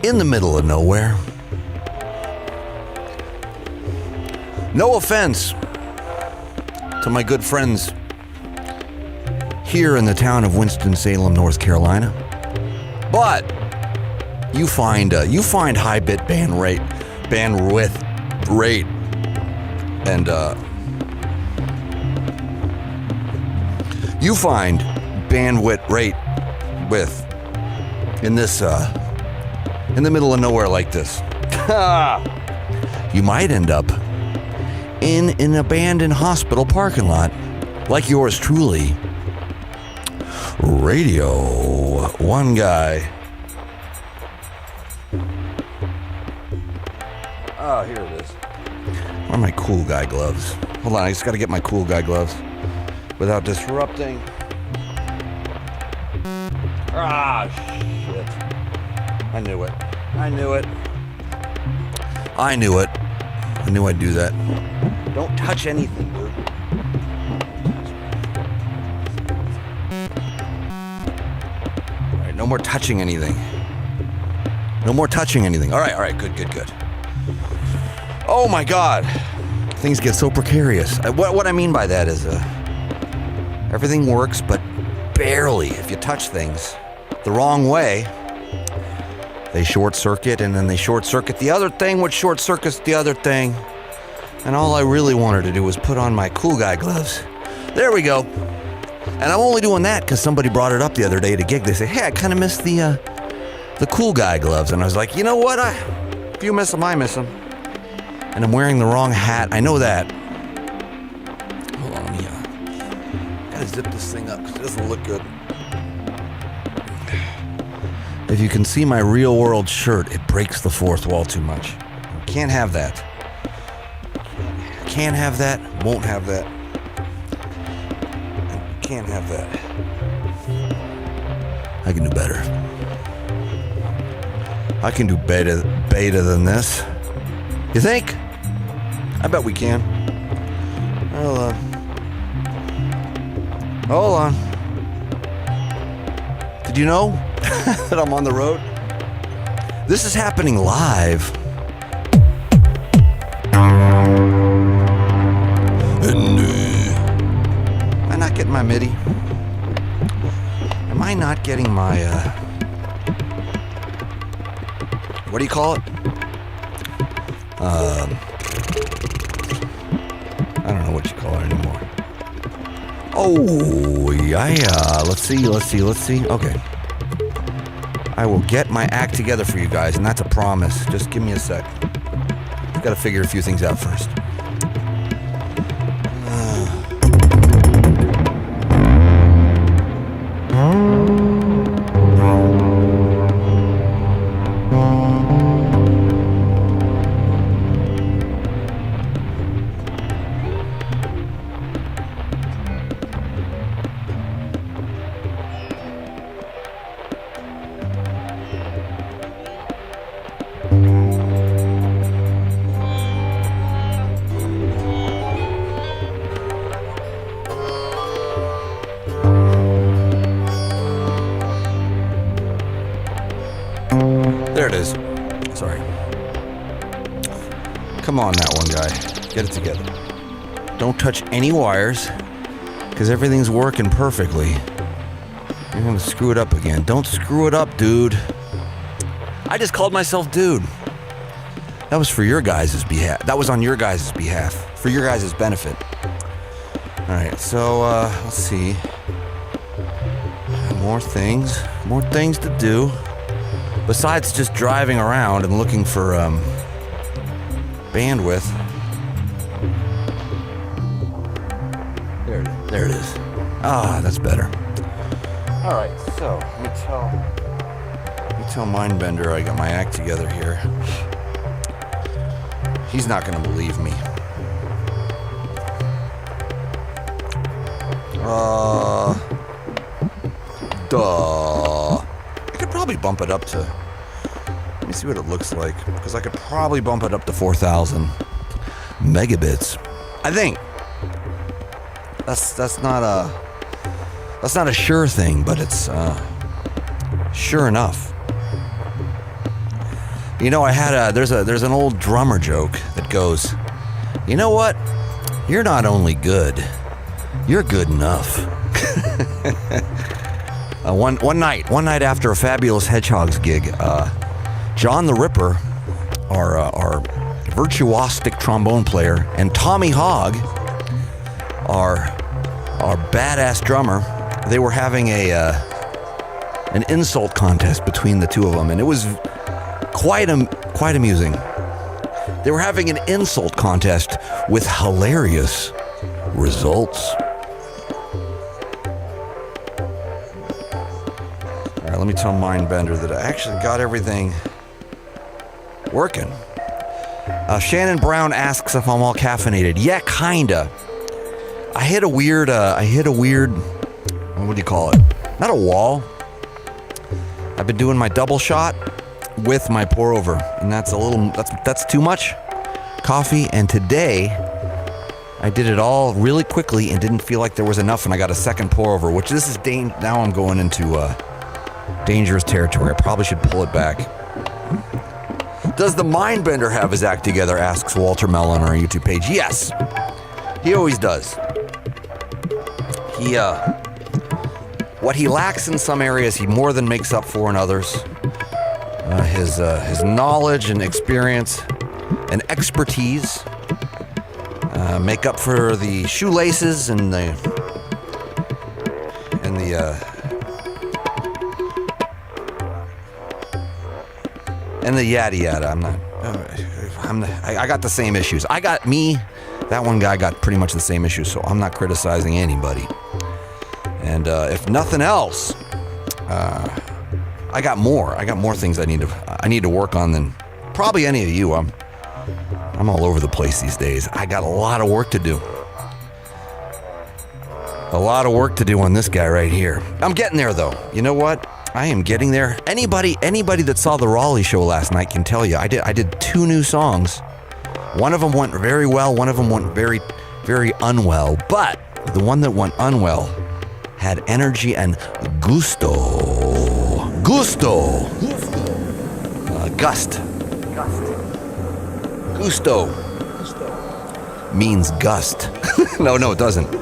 in the middle of nowhere. No offense to my good friends here in the town of Winston Salem, North Carolina, but you find high bit bandwidth rate, and you find bandwidth rate with in this in the middle of nowhere like this. You might end up in an abandoned hospital parking lot like yours truly, Radio1Guy. Oh, here it is. Where are my cool guy gloves? Hold on, I just got to get my cool guy gloves without disrupting. Ah, shit. I knew it. I knew I'd do that. Don't touch anything, dude. All right, no more touching anything. All right, good. Oh my God. Things get so precarious. What I mean by that is everything works, but barely. If you touch things the wrong way, they short circuit, and then they short circuit the other thing, which short circuits the other thing. And all I really wanted to do was put on my cool guy gloves. There we go. And I'm only doing that because somebody brought it up the other day at a gig. They said, hey, I kind of miss the cool guy gloves. And I was like, you know what? If you miss them, I miss them. And I'm wearing the wrong hat. I know that. Hold on, let me gotta zip this thing up because it doesn't look good. If you can see my real world shirt, it breaks the fourth wall too much. Can't have that. Can't have that. Won't have that. Can't have that. I can do better. I can do beta than this. You think? I bet we can. Hold on. Did you know that I'm on the road? This is happening live. Am I not getting my MIDI? Am I not getting my, what do you call it? I don't know what you call it anymore. Oh, yeah. Let's see. Okay. I will get my act together for you guys, and that's a promise. Just give me a sec. I've got to figure a few things out first. There it is. Sorry. Come on, that one guy. Get it together. Don't touch any wires, because everything's working perfectly. You're going to screw it up again. Don't screw it up, dude. I just called myself dude. That was for your guys' behalf. That was on your guys' behalf. For your guys' benefit. Alright, so, let's see. More things to do. Besides just driving around and looking for bandwidth. There it is. Ah, that's better. All right, so let me tell Mindbender I got my act together here. He's not gonna believe me. I could probably bump it up to. Let me see what it looks like, because I could probably bump it up to 4,000 megabits. I think that's not a sure thing, but it's sure enough. You know, there's an old drummer joke that goes, you know what? You're not only good, you're good enough. One night after a Fabulous Hedgehogs gig, John the Ripper, our virtuosic trombone player, and Tommy Hogg, our badass drummer, they were having an insult contest between the two of them, and it was quite amusing. They were having an insult contest with hilarious results. All right, let me tell Mindbender that I actually got everything working. Shannon Brown asks if I'm all caffeinated. Yeah, kinda. I hit a weird, what do you call it? Not a wall. I've been doing my double shot with my pour over, and that's too much coffee. And today I did it all really quickly and didn't feel like there was enough, and I got a second pour over, which this is now I'm going into dangerous territory. I probably should pull it back. Does the Mindbender have his act together? Asks Walter Mellon on our YouTube page. Yes, he always does. What he lacks in some areas, he more than makes up for in others. His knowledge and experience and expertise make up for the shoelaces and the yada yada. I got the same issues. That one guy got pretty much the same issues, so I'm not criticizing anybody. And if nothing else, I got more things I need to work on than probably any of you. I'm all over the place these days. I got a lot of work to do. A lot of work to do on this guy right here. I'm getting there though. You know what? I am getting there. Anybody that saw the Raleigh show last night can tell you I did 2 new songs. One of them went very well, one of them went very, very unwell. But the one that went unwell had energy and gusto. Gust. Gusto means gust. No, it doesn't.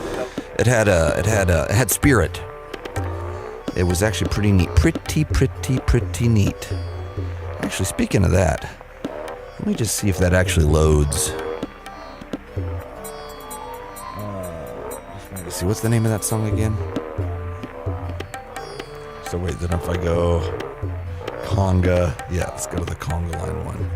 It had spirit. It was actually pretty neat. Pretty neat. Actually, speaking of that, let me just see if that actually loads. Let me see, what's the name of that song again? So wait, then if I go conga, yeah, let's go to the conga line one.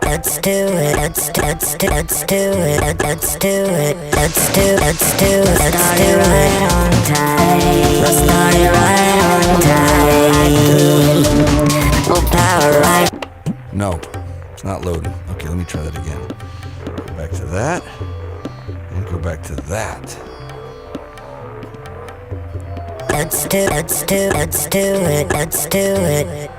Let's do it. Let's do it. Let's do it. Let's do it. Let's do it. Let's do it. Let's start it right on time. Let's start it right on time. We'll power right. No, it's not loading. Okay, let me try that again. Go back to that. And go back to that. Let's do it. Let's do it. Let's do it. Let's do it.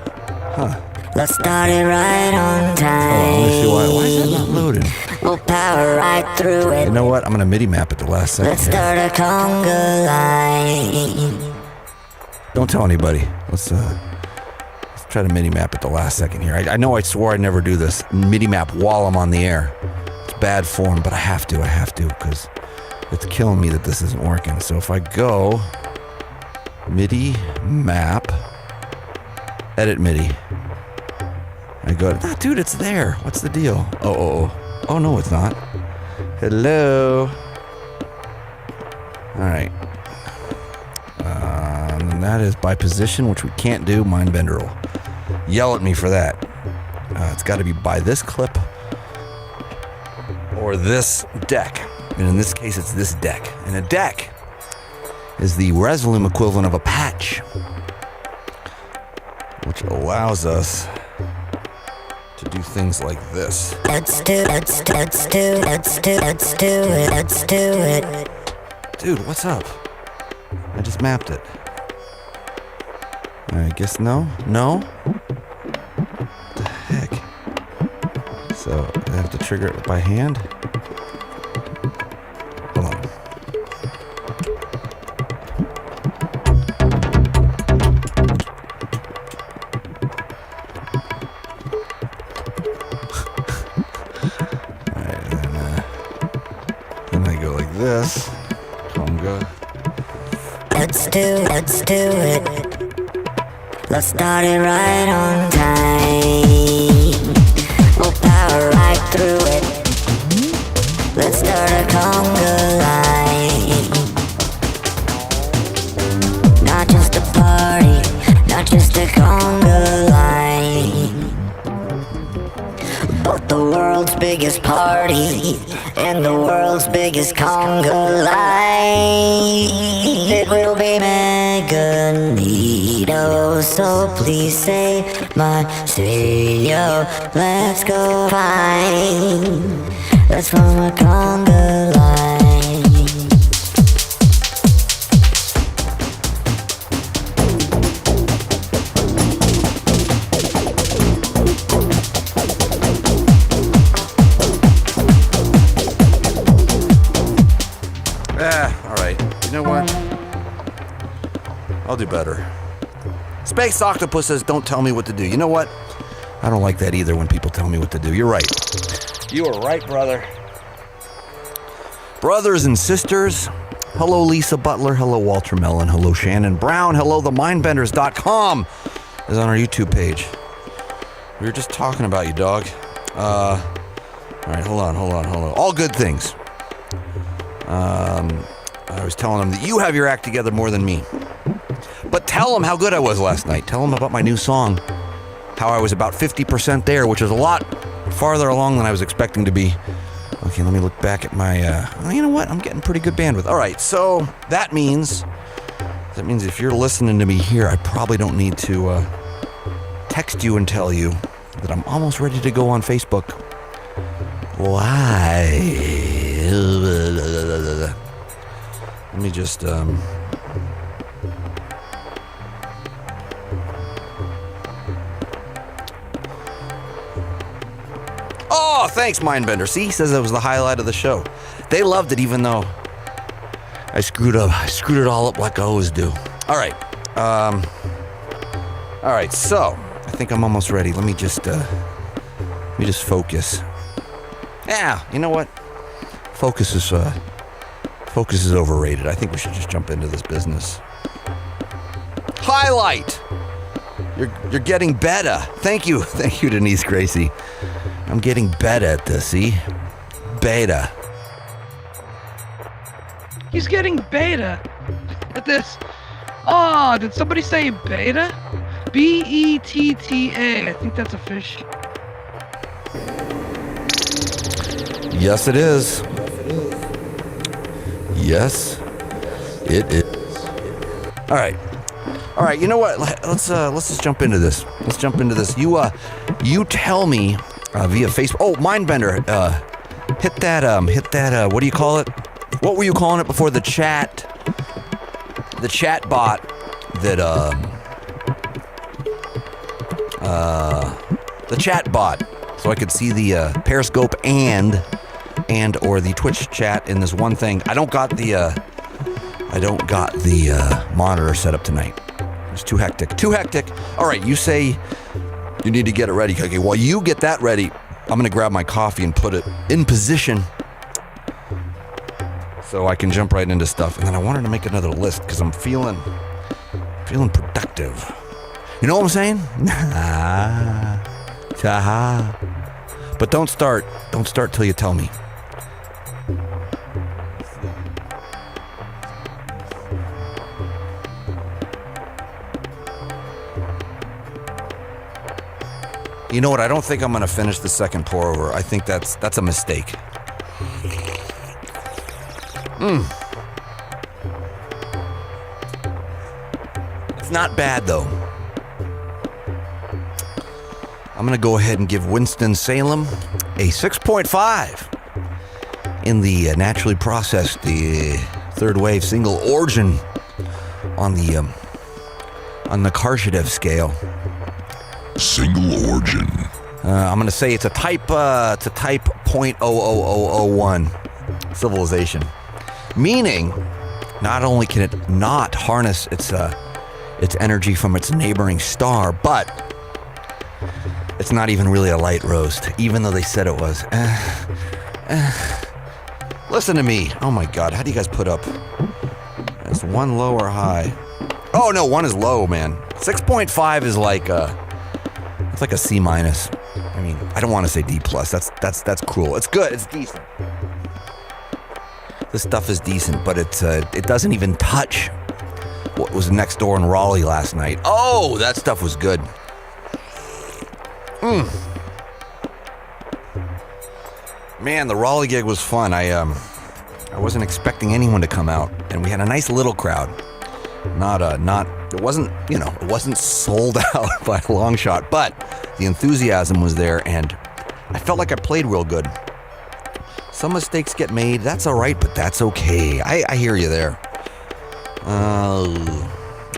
Huh. Let's start it right on time. Oh, let me see why is that not loading? We'll power right through it. You know what? I'm gonna MIDI map at the last second. Let's start a conga line. Don't tell anybody. Let's try to MIDI map at the last second here. I know I swore I'd never do this. MIDI map while I'm on the air. It's bad form, but I have to because it's killing me that this isn't working. So if I go MIDI map, edit MIDI. I go, dude, it's there. What's the deal? Oh, no, it's not. Hello. All right. And that is by position, which we can't do. Mindbender will yell at me for that. It's got to be by this clip or this deck. And in this case, it's this deck. And a deck is the Resolume equivalent of a patch, which allows us to do things like this. Let's do it. Dude, what's up? I just mapped it. I guess no? What the heck? So I have to trigger it by hand? Hold on. this. Conga. Let's do it. Let's start it right on time. We'll power right through it. Let's start a conga line. Not just a party, not just a conga line, but the world's biggest party and the world's biggest conga line. It will be Magneto, so please say yo, let's go find. Let's form a conga line. Alright. You know what? I'll do better. Space Octopus says, don't tell me what to do. You know what? I don't like that either when people tell me what to do. You're right. You are right, brother. Brothers and sisters, hello Lisa Butler, hello Walter Mellon, hello Shannon Brown, hello themindbenders.com is on our YouTube page. We were just talking about you, dog. Alright, hold on. All good things. I was telling them that you have your act together more than me. But tell them how good I was last night. Tell them about my new song. How I was about 50% there, which is a lot farther along than I was expecting to be. Okay, let me look back at my, you know what? I'm getting pretty good bandwidth. All right, so that means if you're listening to me here, I probably don't need to text you and tell you that I'm almost ready to go on Facebook. Why? Let me just, Oh, thanks, Mindbender. See, he says that was the highlight of the show. They loved it, even though I screwed it all up like I always do. All right. So I think I'm almost ready. Let me just focus. Yeah, you know what? Focus is overrated. I think we should just jump into this business. Highlight. You're getting better. Thank you, Denise Gracie. I'm getting better at this, see? Beta. He's getting beta at this. Oh, did somebody say beta? B-E-T-T-A. I think that's a fish. Yes, it is. Yes, it is. All right. You know what? Let's just jump into this. You tell me via Facebook. Oh, Mindbender. Hit that. What do you call it? What were you calling it before? The chat bot that the chat bot, so I could see the Periscope and or the Twitch chat in this one thing. I don't got the monitor set up tonight. It's too hectic. All right, you say you need to get it ready. Okay, while you get that ready, I'm gonna grab my coffee and put it in position so I can jump right into stuff. And then I wanted to make another list because I'm feeling productive. You know what I'm saying? But don't start till you tell me. You know what? I don't think I'm gonna finish the second pour over. I think that's a mistake. It's not bad though. I'm gonna go ahead and give Winston Salem a 6.5 in the naturally processed, the third wave single origin on the Karshadev scale. Single origin. I'm gonna say it's a type 0.00001 civilization, meaning not only can it not harness its energy from its neighboring star, but it's not even really a light roast, even though they said it was. Listen to me. Oh my God, how do you guys put up? Is one low or high? Oh no, one is low, man. 6.5 is like it's like a C minus. I mean, I don't want to say D plus. That's cruel. It's good. It's decent. This stuff is decent, but it doesn't even touch what was next door in Raleigh last night. Oh, that stuff was good. Man, the Raleigh gig was fun. I wasn't expecting anyone to come out, and we had a nice little crowd. It wasn't sold out by a long shot, but the enthusiasm was there, and I felt like I played real good. Some mistakes get made. That's all right, but that's okay. I hear you there.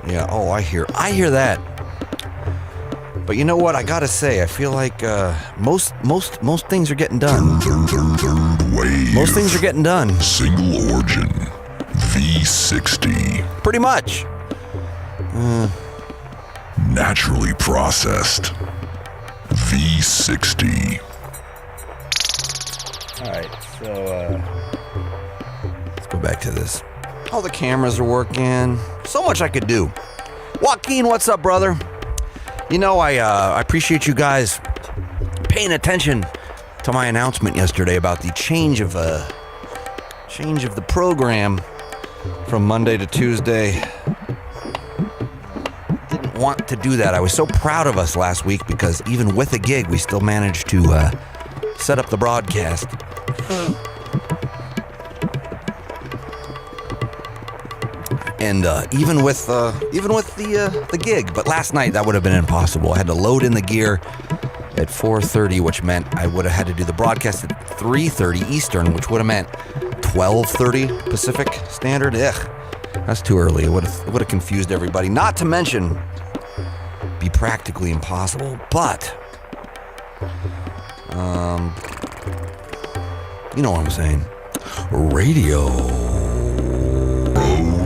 Yeah. Oh, I hear that. But you know what? I gotta say, I feel like most things are getting done. Third wave. Most things are getting done. Single origin. V60. Pretty much. Naturally processed. V60. All right, so let's go back to this. All the cameras are working. So much I could do. Joaquin, what's up, brother? You know, I appreciate you guys paying attention to my announcement yesterday about the change of the program from Monday to Tuesday. Didn't want to do that. I was so proud of us last week because even with a gig, we still managed to set up the broadcast. And even with the gig, but last night that would have been impossible. I had to load in the gear at 4:30, which meant I would have had to do the broadcast at 3:30 Eastern, which would have meant 12:30 Pacific Standard. Ugh, that's too early. It would have confused everybody. Not to mention, be practically impossible. But you know what I'm saying? Radio.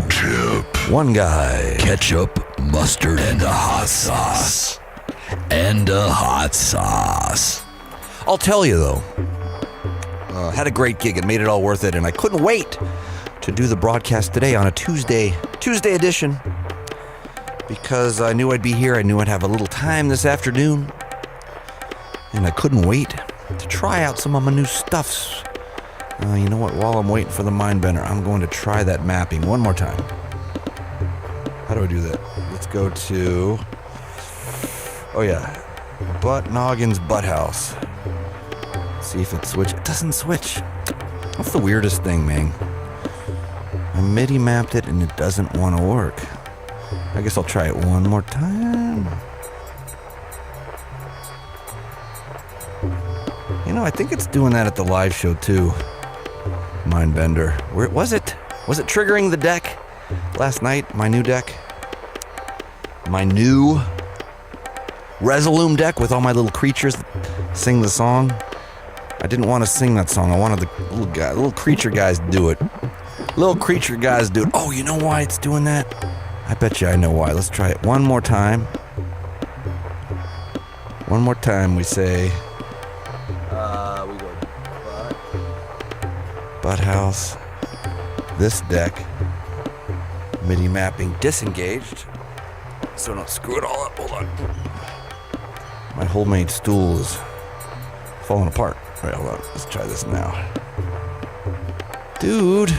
Tip. One guy. Ketchup, mustard, and a hot sauce. I'll tell you though, had a great gig. It made it all worth it, and I couldn't wait to do the broadcast today on a Tuesday edition because I knew I'd be here. I knew I'd have a little time this afternoon, and I couldn't wait to try out some of my new stuffs. You know what? While I'm waiting for the mind bender, I'm going to try that mapping one more time. How do I do that? Let's go to, oh yeah, Butt Noggin's Butt House. See if it switches. It doesn't switch. That's the weirdest thing, man. I MIDI mapped it and it doesn't want to work. I guess I'll try it one more time. You know, I think it's doing that at the live show too. Mindbender. Where was it? Was it triggering the deck last night? My new deck? My new Resolume deck with all my little creatures that sing the song? I didn't want to sing that song. I wanted the little creature guys to do it. Little creature guys do it. Oh, you know why it's doing that? I bet you I know why. Let's try it one more time. One more time we say... we go Butt House, this deck, MIDI mapping disengaged, so don't screw it all up. Hold on. My homemade stool is falling apart. All right, hold on. Let's try this now. Dude.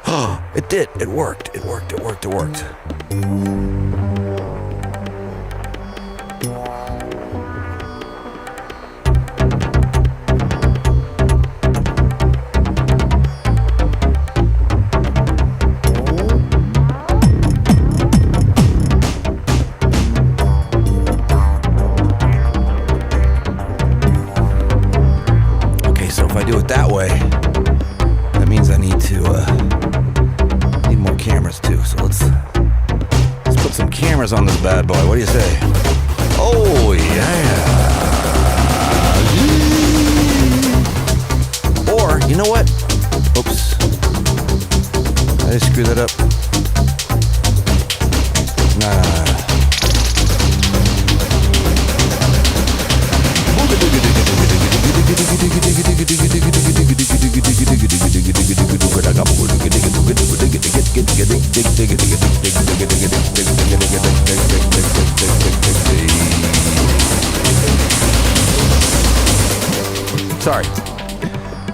Oh, it did. It worked. It worked. If I do it that way, that means I need more cameras too. So let's put some cameras on this bad boy. What do you say? Oh yeah. Or you know what? Oops. I just screwed that up. Nah. Sorry.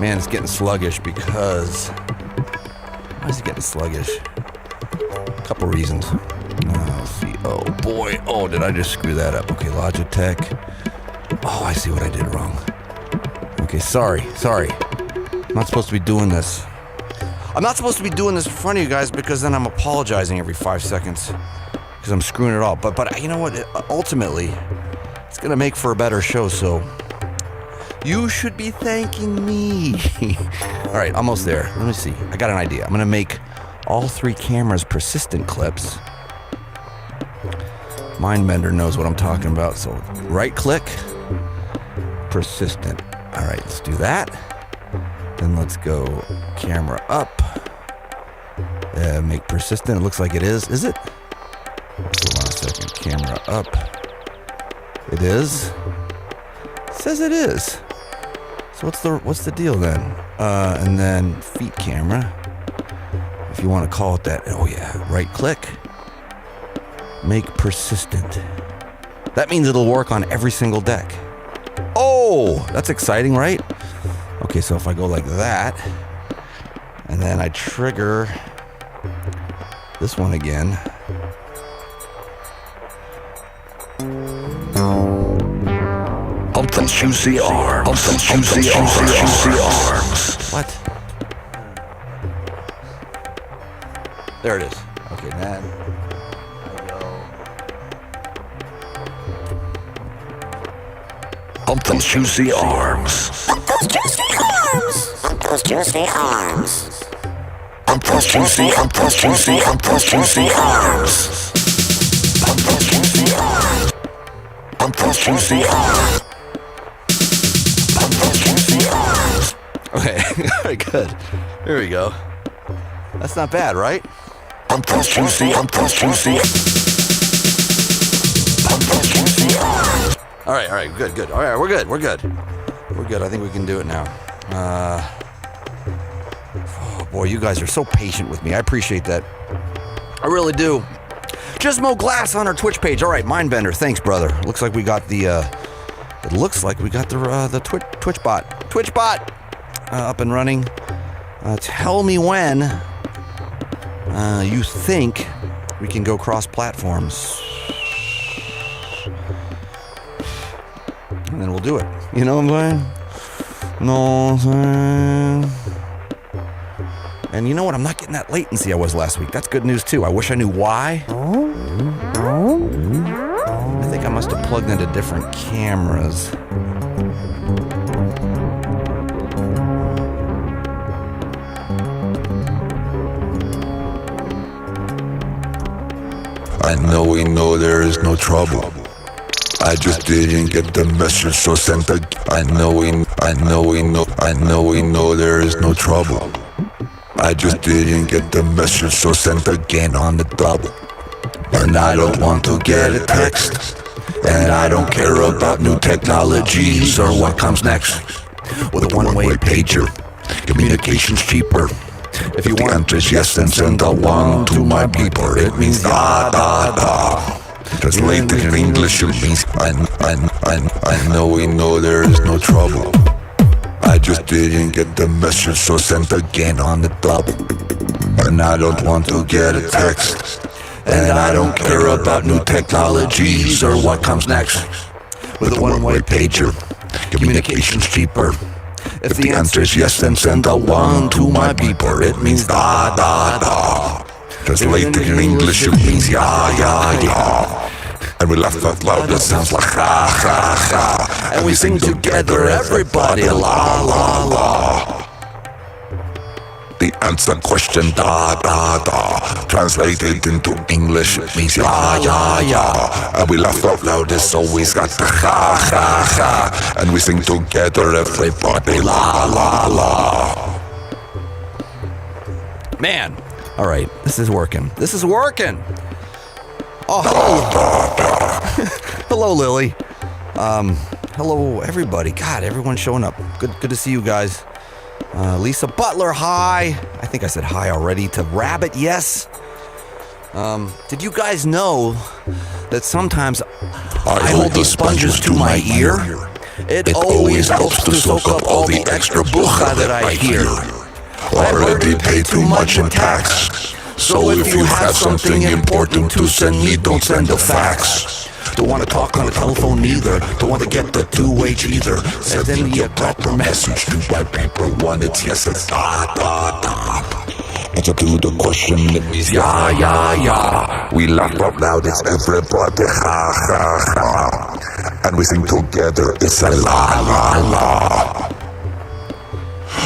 Man, it's getting sluggish because... Why is it getting sluggish? A couple reasons. Let's see. Oh, boy. Oh, did I just screw that up? Okay, Logitech. Oh, I see what I did wrong. Okay, sorry. I'm not supposed to be doing this. I'm not supposed to be doing this in front of you guys because then I'm apologizing every 5 seconds because I'm screwing it all. But you know what? Ultimately, it's going to make for a better show, so you should be thanking me. All right, almost there. Let me see. I got an idea. I'm going to make all 3 cameras persistent clips. Mindbender knows what I'm talking about, so right-click, persistent. All right, let's do that. Then let's go camera up. Make persistent. It looks like it is. Is it? Hold on a second. Camera up. It is. It says it is. So what's the deal then? And then feet camera. If you want to call it that. Oh yeah. Right click. Make persistent. That means it'll work on every single deck. Oh, that's exciting, right? Okay, so if I go like that, and then I trigger this one again. Hump those juicy arms. Hump those juicy arms. What? There it is. Okay, then I go. Hump those juicy arms. Hump those juicy arms. Hump those juicy arms. Hump those juicy, hump those juicy, hump those juicy arms. Hump those juicy arms. Hump those juicy arms. Hump those juicy arms. Okay, very good. Here we go. That's not bad, right? Hump those juicy, hump those juicy. Hump those juicy arms. All right, good. All right, we're good. I think we can do it now. Oh boy, you guys are so patient with me. I appreciate that. I really do. Gizmo Glass on our Twitch page. All right, Mindbender, thanks, brother. Looks like we got the. It looks like we got the Twitch bot up and running. Tell me when you think we can go cross platforms. And then we'll do it. You know what I'm saying? No, and you know what? I'm not getting that latency I was last week. That's good news too. I wish I knew why. I think I must have plugged into different cameras. I know we know there is no trouble. I just didn't get the message, so sent a. I know we know there is no trouble. I just didn't get the message, so sent again on the double. And I don't want to get a text, and I don't care about new technologies or what comes next. With a one-way pager, communication's cheaper. If you want this, yes, then send a one to my beeper. It means da da da. Translated in English, it means I know we know there is no trouble. I just didn't get the message, so sent again on the double. And I don't want to get a text, and I don't care about new technologies or what comes next. With a one-way pager, communication's cheaper. If the answer is yes, then send a one to my beeper. It means da da da. Translated in English, it means ya ya ya. And we laugh out loud, it sounds like ha ha ha. And we sing together, everybody la la la. The answer question da da da. Translated into English, it means ya ya ya. And we laugh out loud, it's always got the ha ha ha. And we sing together, everybody la la la. Man, all right, this is working. Oh, hello, Lily. Hello, everybody. God, everyone's showing up. Good to see you guys. Lisa Butler, hi. I think I said hi already. To Rabbit, yes. Did you guys know that sometimes I hold these sponges to my ear It always helps to soak up all the extra bucha that I hear. Already paid too much in tax. So if you have something important to send me, don't send a fax. Don't want to talk on the telephone either. Don't want to get the two-way either. Send me a proper message. To my people, one it's yes, it's da. Answer to the question, it means yeah. We laugh out loud, it's everybody, ha. And we sing together, it's a la.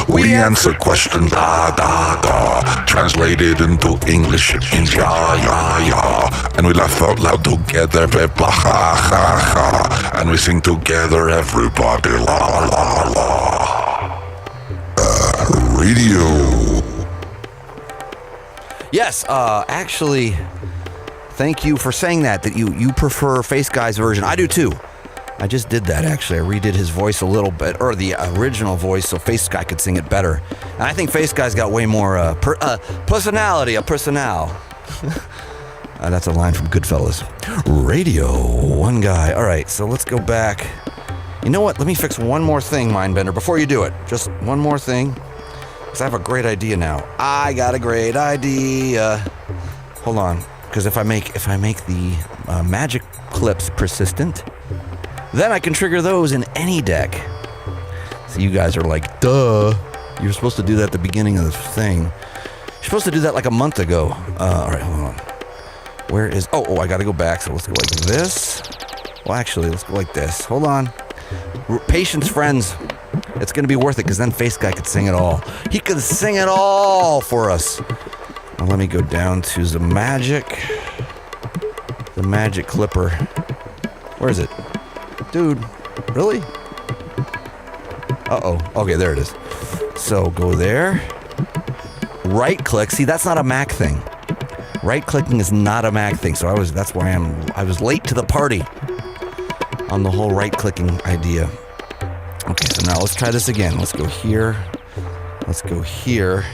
We answer question, da. Translated into English, it means yeah. And we laugh out loud together, ha. And we sing together, everybody, la. Radio. Yes, actually, thank you for saying that you prefer Face Guy's version. I do too. I just did that, actually. I redid his voice a little bit, or the original voice, so Face Guy could sing it better. And I think Face Guy's got way more personality, a personnel. That's a line from Goodfellas. Radio1Guy. All right, so let's go back. You know what? Let me fix one more thing, Mindbender, before you do it. Just one more thing. Because I have a great idea now. I got a great idea. Hold on. Because if I make the magic clips persistent, then I can trigger those in any deck. So you guys are like, duh. You're supposed to do that at the beginning of the thing. You're supposed to do that like a month ago. All right, hold on. Where is... Oh, I got to go back. So let's go like this. Well, actually, let's go like this. Hold on. Patience, friends. It's going to be worth it, because then Face Guy could sing it all. He could sing it all for us. Now let me go down to the magic clipper. Where is it? Dude, really? Uh-oh. Okay, there it is. So go there. Right click. See, that's not a Mac thing. Right clicking is not a Mac thing. So that's why I was late to the party on the whole right clicking idea. Okay, so now let's try this again. Let's go here. Let's go here.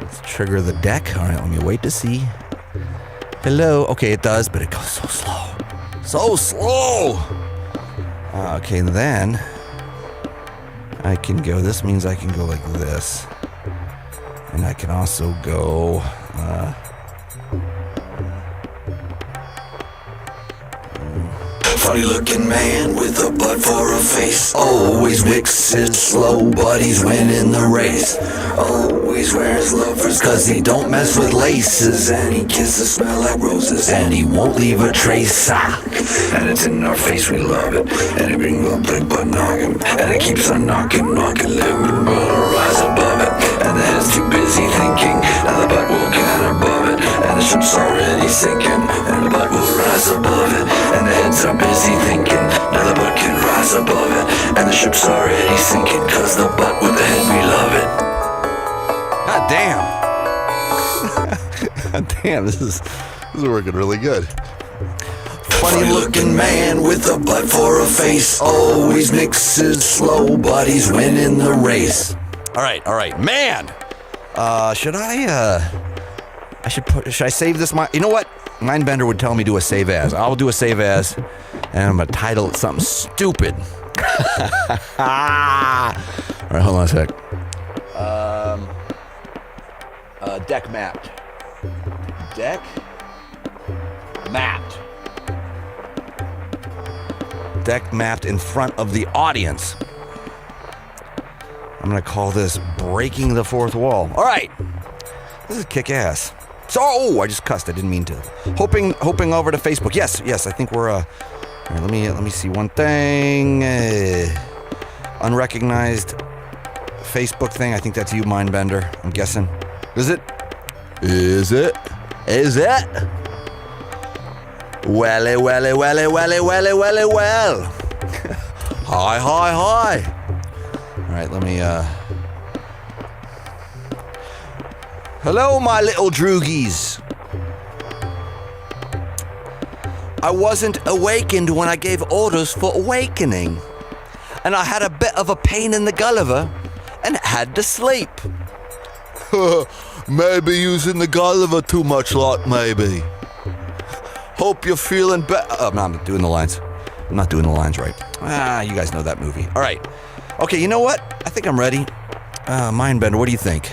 Let's trigger the deck. All right, let me wait to see. Hello. Okay, it does, but it goes so slow. So slow! Okay, then I can go, this means I can go like this. And I can also go... Funny looking man with a butt for a face. Always mixes slow, but he's winning the race. Always wears loafers cause he don't mess with laces. And he kisses smell like roses, and he won't leave a trace. And it's in our face, we love it. And it brings up big butt knocking. And it keeps on knocking. Let me rise above it. And the head's too busy thinking. And the butt will get above it. And the ship's already sinking. And the butt will rise above it. And the heads are busy thinking. Now the butt can rise above it. And the ship's already sinking. Cause the butt with the head, we love it. God damn. God damn, this is working really good. Funny looking man with a butt for a face. Always mixes slow, but he's winning the race. All right, man. Should I save this? You know what? Mindbender would tell me do a save as. I'll do a save as, and I'm gonna title it something stupid. All right, hold on a sec. Deck mapped. Deck mapped. Deck mapped in front of the audience. I'm gonna call this breaking the fourth wall. All right, this is kick ass. So, I just cussed. I didn't mean to. Hoping over to Facebook. Yes. I think we're. All right, let me see one thing. Unrecognized Facebook thing. I think that's you, Mindbender. I'm guessing. Is it? Welly. Hi. All right, let me. Hello, my little droogies. I wasn't awakened when I gave orders for awakening. And I had a bit of a pain in the Gulliver and had to sleep. Maybe using the Gulliver too much, lot, maybe. Hope you're feeling better. Oh, no, I'm doing the lines. I'm not doing the lines right. You guys know that movie. All right. Okay, you know what? I think I'm ready. Mindbender, what do you think?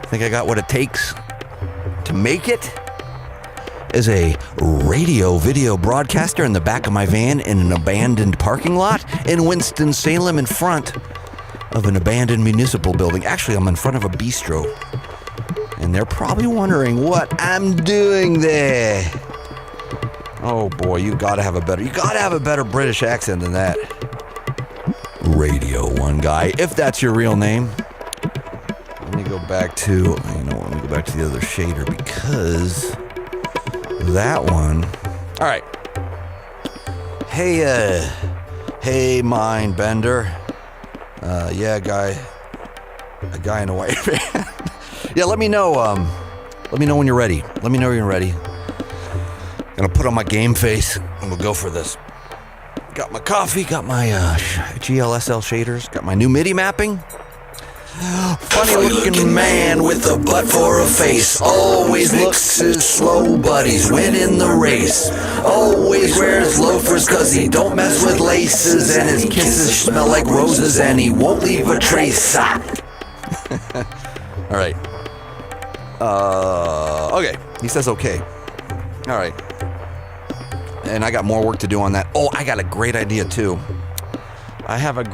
Think I got what it takes to make it as a radio video broadcaster in the back of my van in an abandoned parking lot in Winston-Salem in front of an abandoned municipal building. Actually, I'm in front of a bistro. And they're probably wondering what I'm doing there. Oh boy, you gotta have a better British accent than that. Radio1Guy, if that's your real name. Let me go back to, let me go back to the other shader because that one. All right. Hey, Mindbender. Yeah, a guy in a white van. Yeah, let me know when you're ready. Let me know when you're ready. Gonna put on my game face and we'll go for this. Got my coffee, got my GLSL shaders, got my new MIDI mapping. Funny looking man with a butt for a face. Always looks his slow, but he's winning the race. Always wears loafers cause he don't mess with laces. And his kisses smell like roses and he won't leave a trace. Alright. Okay. He says okay. Alright. And I got more work to do on that. Oh, I got a great idea too. I have a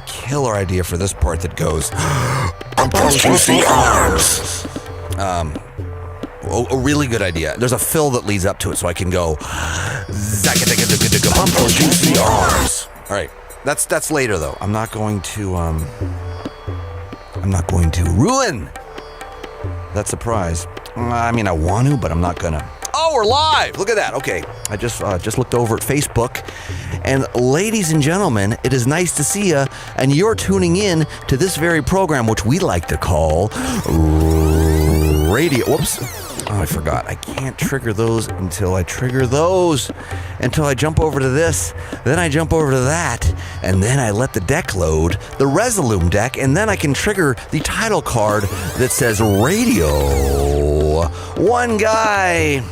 killer idea for this part that goes Juicy arms. A really good idea. There's a fill that leads up to it, so I can go juicy arms. All right, that's later though. I'm not going to ruin that surprise. I mean, I want to, but I'm not gonna. Oh, we're live! Look at that. Okay, I just looked over at Facebook, and ladies and gentlemen, it is nice to see you, and you're tuning in to this very program, which we like to call Radio. Whoops! Oh, I forgot. I can't trigger those until I trigger those. Until I jump over to this, then I jump over to that, and then I let the deck load, the Resolume deck, and then I can trigger the title card that says Radio1Guy.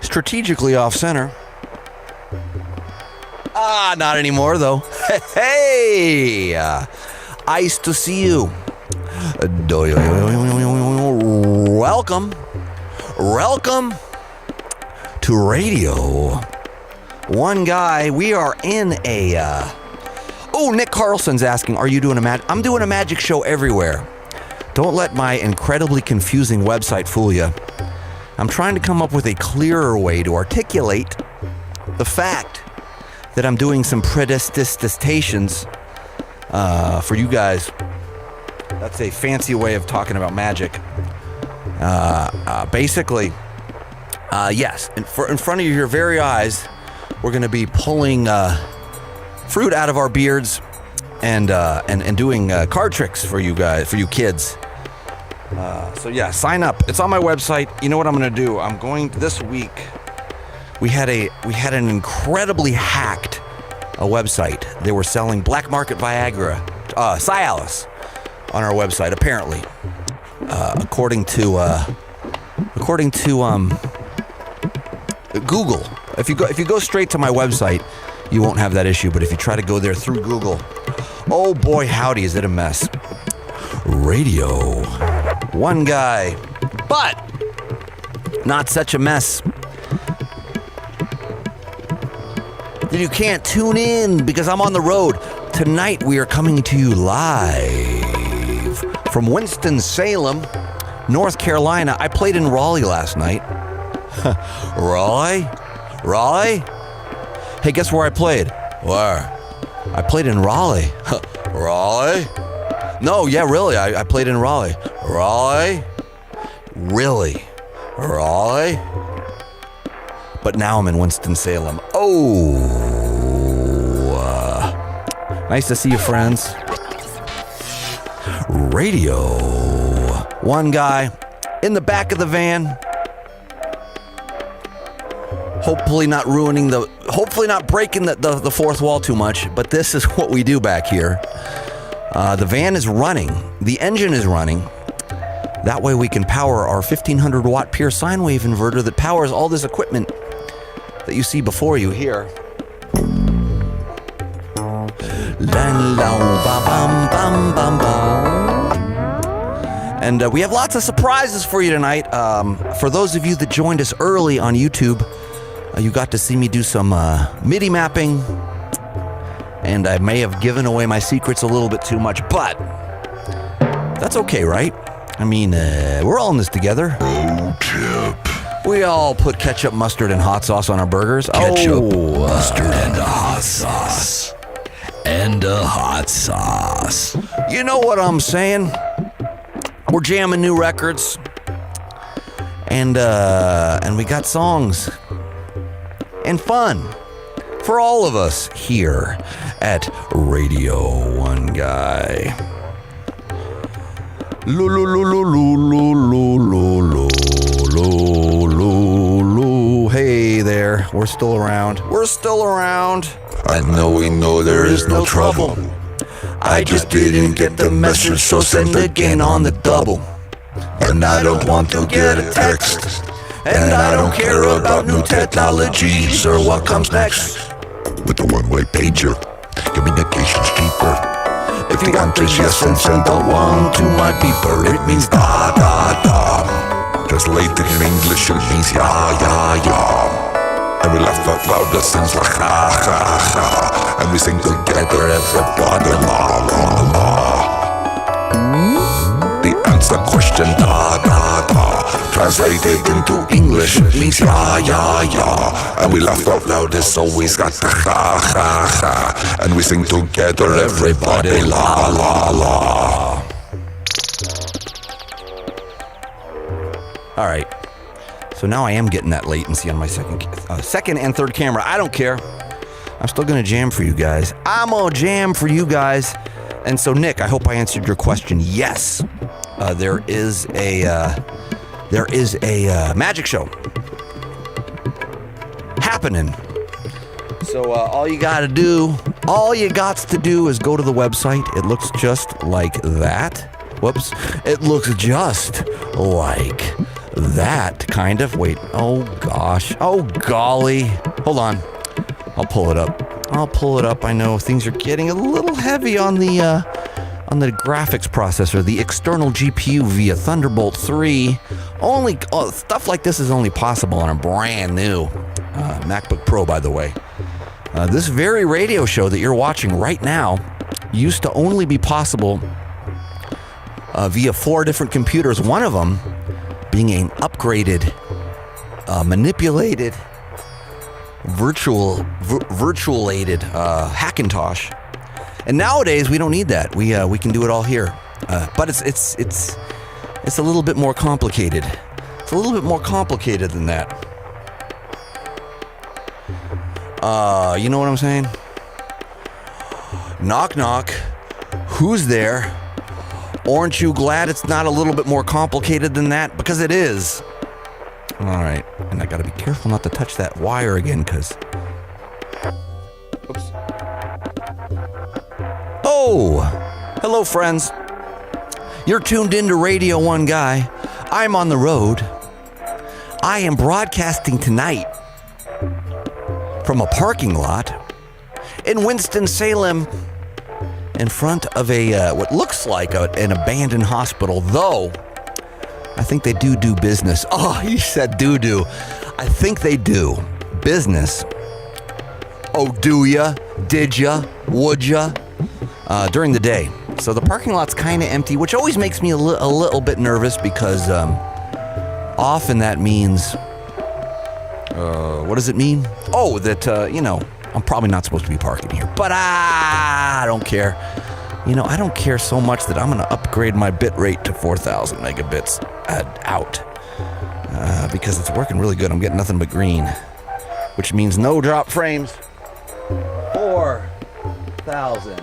Strategically off center. Not anymore though. Hey, nice to see you. Welcome to Radio1Guy. We are in a. Nick Carlson's asking, "Are you doing a magic?" I'm doing a magic show everywhere. Don't let my incredibly confusing website fool you. I'm trying to come up with a clearer way to articulate the fact that I'm doing some predestinations for you guys. That's a fancy way of talking about magic. Basically, yes, in front of your very eyes, we're going to be pulling fruit out of our beards and doing card tricks for you guys, for you kids. So yeah, sign up. It's on my website. You know what I'm going to do? I'm going this week. We had an incredibly hacked website. They were selling black market Viagra, Cialis, on our website. Apparently, according to Google. If you go straight to my website, you won't have that issue. But if you try to go there through Google, oh boy, howdy, is it a mess. Radio1Guy, but not such a mess that you can't tune in because I'm on the road. Tonight we are coming to you live from Winston-Salem, North Carolina. I played in Raleigh last night. Raleigh? Hey, guess where I played? Where? I played in Raleigh. Raleigh? No, yeah, really. I played in Raleigh. Raleigh? Really? Raleigh? But now I'm in Winston-Salem. Nice to see you, friends. Radio1Guy in the back of the van. Hopefully not breaking the fourth wall too much, but this is what we do back here. The van is running. The engine is running. That way we can power our 1500 watt pure sine wave inverter that powers all this equipment that you see before you here. And we have lots of surprises for you tonight. For those of you that joined us early on YouTube, you got to see me do some MIDI mapping, and I may have given away my secrets a little bit too much, but that's okay, right? I mean, we're all in this together. We all put ketchup, mustard, and hot sauce on our burgers. Ketchup, mustard, and a hot sauce. And a hot sauce. You know what I'm saying? We're jamming new records, and we got songs and fun for all of us here at Radio1Guy. Hey there, we're still around. We're still around. I know we know there is no trouble. I just didn't get the message, so send again on the double. And I don't want to get a text. And I don't care about new technologies or what comes next. With the one-way pager, communication's cheaper. If the answer's yes, then send the one to my beeper. It means da da da. Translated in English, it means ya ya ya. And we laugh out loud, that sounds like ha ha ha. And we sing together, everybody la la la. The answer question da da da. Translated into English, it means ya ya ya. And we laugh out loud, it's always got the ha ha ha. And we sing together, everybody la la la. All right. So now I am getting that latency on my second and third camera. I don't care. I'm still going to jam for you guys. I'm going to jam for you guys. And so, Nick, I hope I answered your question. Yes, there is a magic show happening. So all you got to do is go to the website. It looks just like that. Whoops. It looks just like that, kind of. Wait. Oh, gosh. Oh, golly. Hold on. I'll pull it up. I know things are getting a little heavy on the graphics processor, the external GPU via Thunderbolt 3. Stuff like this is only possible on a brand new MacBook Pro, by the way. This very radio show that you're watching right now used to only be possible via 4 different computers, one of them being an upgraded, manipulated, virtualated Hackintosh. And nowadays we don't need that. We can do it all here. But it's a little bit more complicated. It's a little bit more complicated than that. You know what I'm saying? Knock knock. Who's there? Aren't you glad it's not a little bit more complicated than that? Because it is. All right. And I got to be careful not to touch that wire again, because... Oops. Oh! Hello, friends. You're tuned into Radio1Guy. I'm on the road. I am broadcasting tonight from a parking lot in Winston-Salem, in front of a what looks like an abandoned hospital, though I think they do business. Oh, he said do. I think they do business. Oh, do ya? Did ya? Would ya? During the day. So the parking lot's kind of empty, which always makes me a little bit nervous, because often that means... what does it mean? Oh, that, I'm probably not supposed to be parking here, but I don't care. I don't care so much that I'm going to upgrade my bit rate to 4,000 megabits out, because it's working really good. I'm getting nothing but green, which means no drop frames. 4,000.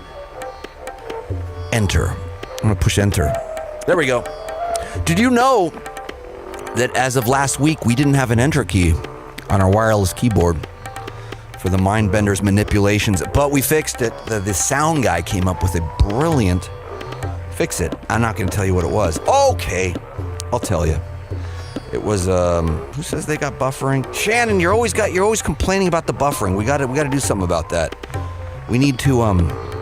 Enter. I'm going to push enter. There we go. Did you know that as of last week, we didn't have an enter key on our wireless keyboard for the Mindbender's manipulations, but we fixed it. The sound guy came up with a brilliant fix it. I'm not going to tell you what it was. Okay. I'll tell you. It was who says they got buffering? Shannon, you're always complaining about the buffering. We got to do something about that. We need to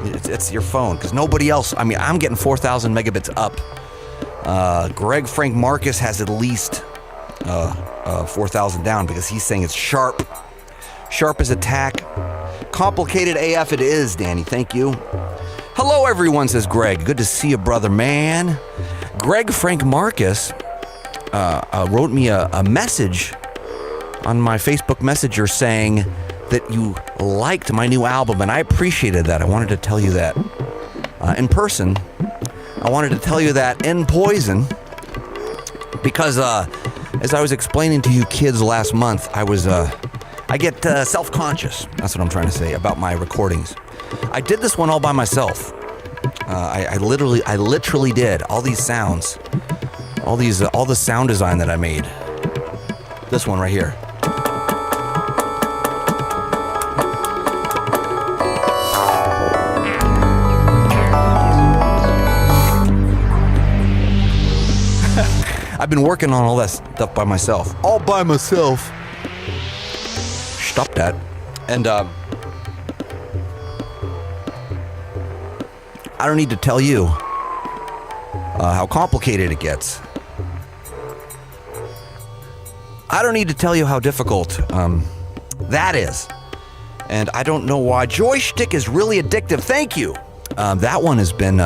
it's your phone, because nobody else. I mean, I'm getting 4,000 megabits up. Greg Frank Marcus has at least 4,000 down, because he's saying it's sharp. Sharp as attack. Complicated AF it is, Danny. Thank you. Hello, everyone, says Greg. Good to see you, brother, man. Greg Frank Marcus wrote me a message on my Facebook Messenger saying that you liked my new album, and I appreciated that. I wanted to tell you that in person. I wanted to tell you that in Poison, because as I was explaining to you kids last month, I get self-conscious. That's what I'm trying to say about my recordings. I did this one all by myself. I literally did all these sounds, all the sound design that I made. This one right here. I've been working on all that stuff by myself. All by myself. Stop that. And I don't need to tell you how complicated it gets. I don't need to tell you how difficult that is. And I don't know why. Joystick is really addictive. Thank you. That one's been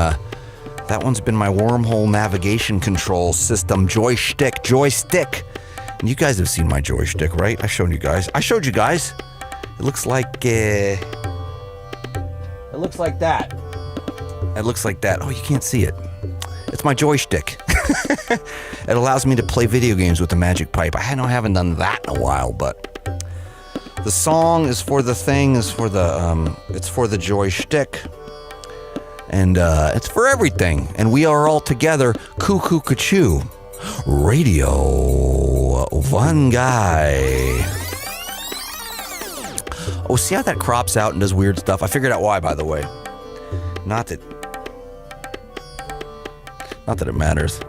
my wormhole navigation control system. Joystick. And you guys have seen my joystick, right? I showed you guys. It looks like that. It looks like that. Oh, you can't see it. It's my joystick. It allows me to play video games with the magic pipe. I haven't done that in a while, but the song is for the thing, it's for the joystick. And it's for everything. And we are all together. Cuckoo Cachoo. Radio1Guy. Oh, see how that crops out and does weird stuff? I figured out why, by the way. Not that it matters.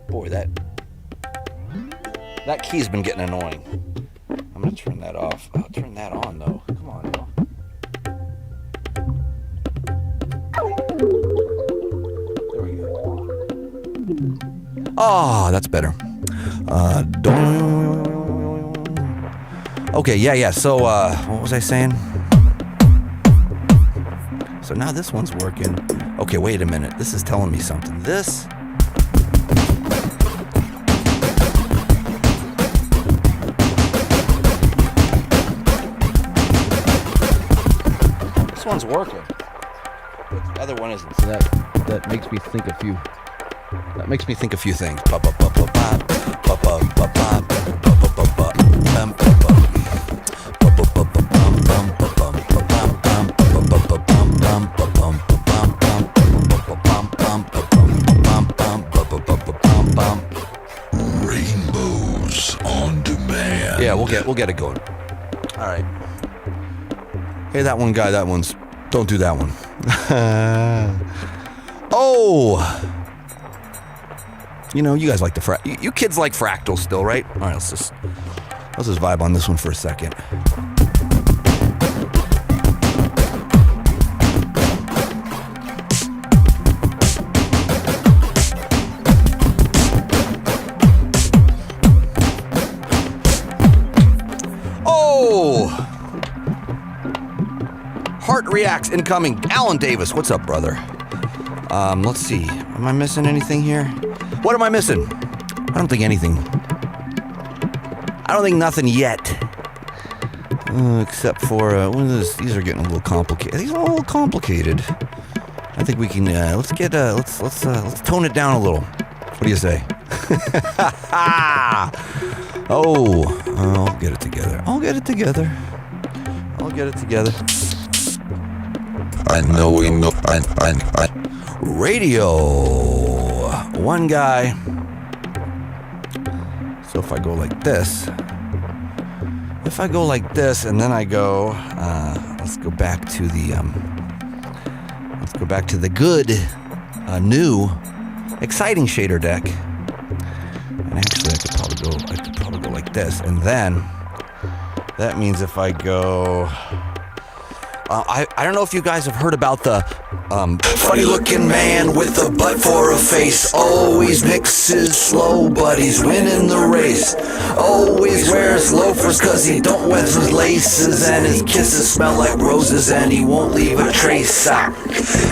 Boy, that key's been getting annoying. I'm gonna turn that off. I'll turn that on though. Come on, yo. There we go. Oh, that's better. Okay, yeah. So, what was I saying? So now this one's working. Okay, wait a minute. This is telling me something. This one's working, but the other one isn't. So that makes me think a few. That makes me think a few things. Rainbows on demand. Yeah, we'll get it going. All right. Hey, that one guy. Don't do that one. Oh. You know, you guys like you kids like fractals still, right? All right, let's just vibe on this one for a second. Oh! Heart reacts incoming. Alan Davis, what's up, brother? Let's see. Am I missing anything here? What am I missing? I don't think anything. I don't think nothing yet. Except for these are getting a little complicated. These are a little complicated. I think we can let's tone it down a little. What do you say? I'll get it together. I know we know. I. Radio1Guy. So if I go like this, and then I go, let's go back to the good, new exciting shader deck. And actually, I could probably go like this, and then that means if I go, I don't know if you guys have heard about the funny-looking man with a butt for a face. Always mixes slow, but he's winning the race. Always wears loafers 'cause he don't wear his laces, and his kisses smell like roses, and he won't leave a trace out.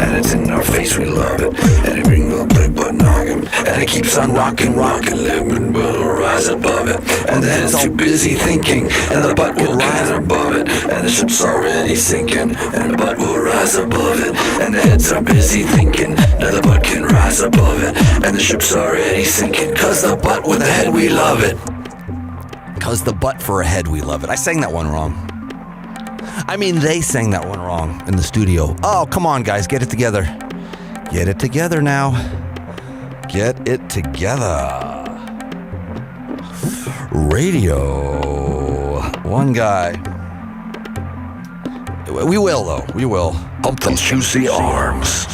And it's in our face, we love it. And it brings a big butt noggin. And it keeps on rocking, living will rise above it. And then it's too busy thinking, and the butt will rise above it. And the ship's already sinking, and the butt will rise above it. And the heads are busy thinking, now the butt can rise above it. And the ship's already sinking, 'cause the butt with the head, we love it. 'Cause the butt for a head, we love it. I sang that one wrong. I mean, they sang that one wrong in the studio. Oh, come on, guys, get it together. Get it together now. Get it together. Radio One Guy. We will, though. We will. Hump those juicy arms.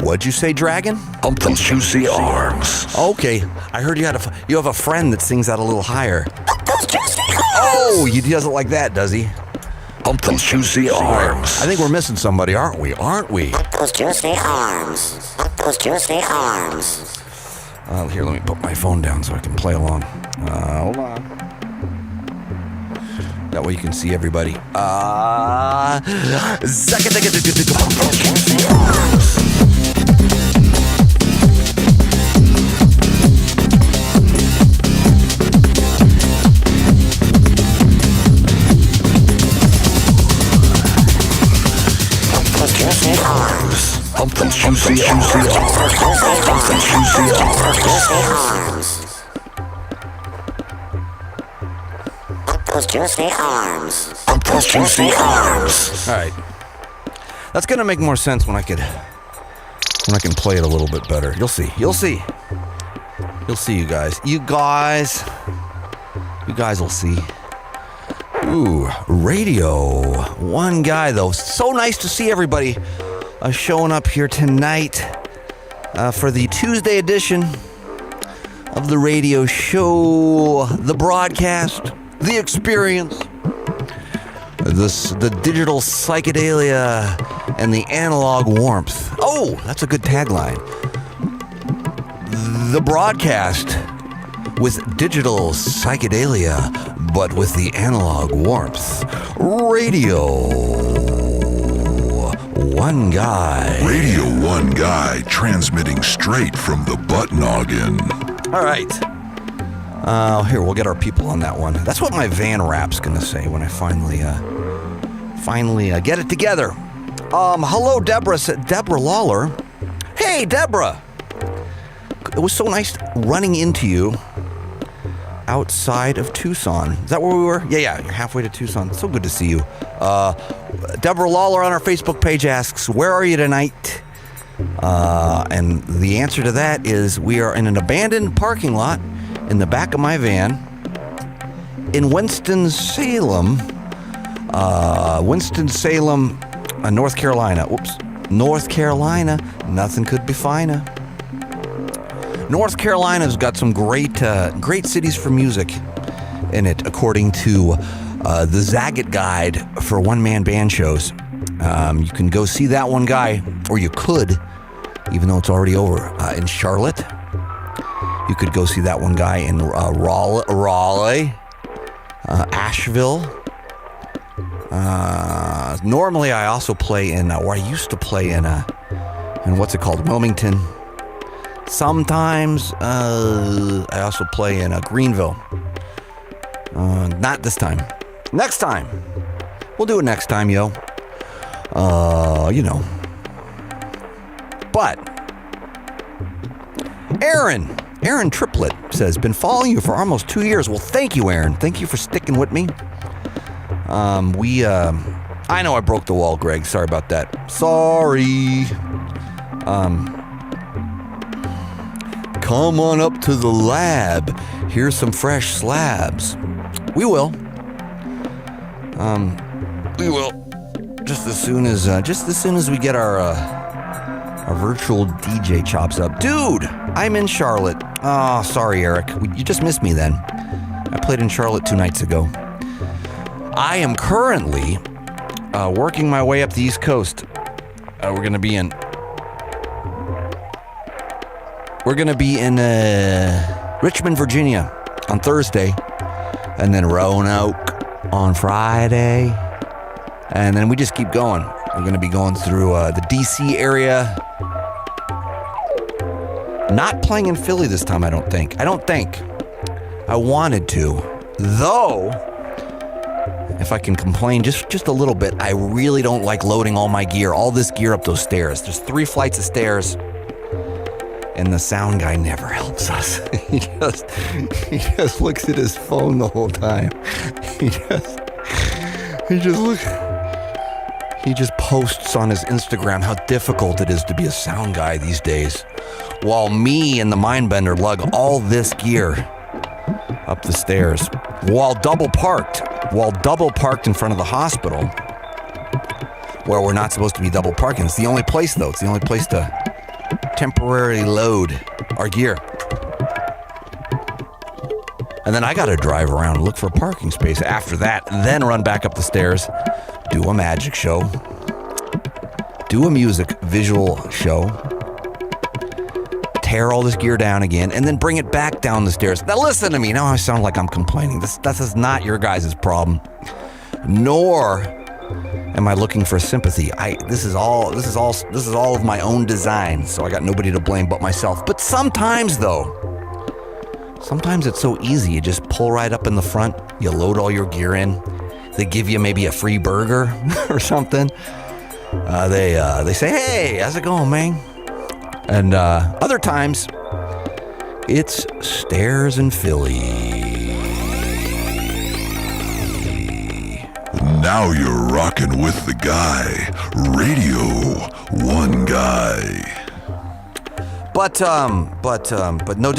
What'd you say, Dragon? Hump those juicy arms. Okay, I heard you have a friend that sings that a little higher. Oh, he does it like that, does he? Hump those juicy arms. I think we're missing somebody, aren't we? Those juicy arms. Those juicy arms. Here, let me put my phone down so I can play along. Hold on. That way you can see everybody. Hump those juicy arms. Hump those juicy arms. Those juicy arms. Hump those juicy arms. All right. That's gonna make more sense when I can play it a little bit better. You'll see. You guys. You guys will see. Ooh, Radio One Guy, though. So nice to see everybody showing up here tonight for the Tuesday edition of the radio show, the broadcast, the experience, the digital psychedelia, and the analog warmth. Oh, that's a good tagline. The broadcast with digital psychedelia, but with the analog warmth. Radio One Guy. Radio One Guy, transmitting straight from the butt noggin. All right. Here, we'll get our people on that one. That's what my van rap's gonna say when I finally get it together. Hello, Deborah. Deborah Lawler. Hey, Deborah. It was so nice running into you outside of Tucson. Is that where we were? Yeah, you're halfway to Tucson. So good to see you. Deborah Lawler on our Facebook page asks, where are you tonight? And the answer to that is we are in an abandoned parking lot in the back of my van in Winston Salem, North Carolina. North Carolina. Nothing could be finer. North Carolina's got some great cities for music in it, according to the Zagat Guide for one-man band shows. You can go see that one guy, or you could, even though it's already over, in Charlotte. You could go see that one guy in Raleigh, Asheville. Normally, I also play in, or I used to play in what's it called, Wilmington. Sometimes I also play in Greenville. Not this time. Next time. We'll do it next time, yo. But Aaron Triplet says, been following you for almost 2 years. Well, thank you, Aaron. Thank you for sticking with me. I know I broke the wall, Greg. Sorry about that. Sorry. Come on up to the lab. Here's some fresh slabs. We will. We will. Just as soon as we get our Our virtual DJ chops up. Dude, I'm in Charlotte. Oh, sorry, Eric. You just missed me then. I played in Charlotte 2 nights ago. I am currently working my way up the East Coast. We're going to be in Richmond, Virginia on Thursday, and then Roanoke on Friday, and then we just keep going. We're going to be going through the DC area. Not playing in Philly this time, I don't think. I wanted to, though. If I can complain just a little bit, I really don't like loading all this gear up those stairs. There's 3 flights of stairs, and the sound guy never helps us. He just looks at his phone the whole time. He just posts on his Instagram how difficult it is to be a sound guy these days, while me and the Mindbender lug all this gear up the stairs while double parked in front of the hospital, where we're not supposed to be double parking. It's the only place, though. It's the only place to temporarily load our gear. And then I got to drive around and look for a parking space after that, then run back up the stairs, do a magic show, do a music visual show, tear all this gear down again, and then bring it back down the stairs. Now listen to me. Now I sound like I'm complaining. This is not your guys' problem, nor am I looking for sympathy. This is all of my own design, so I got nobody to blame but myself. But sometimes it's so easy. You just pull right up in the front, you load all your gear in. They give you maybe a free burger or something. They say, "Hey, how's it going, man?" And other times, it's stairs in Philly. Now you're rocking with the guy, Radio1Guy. But no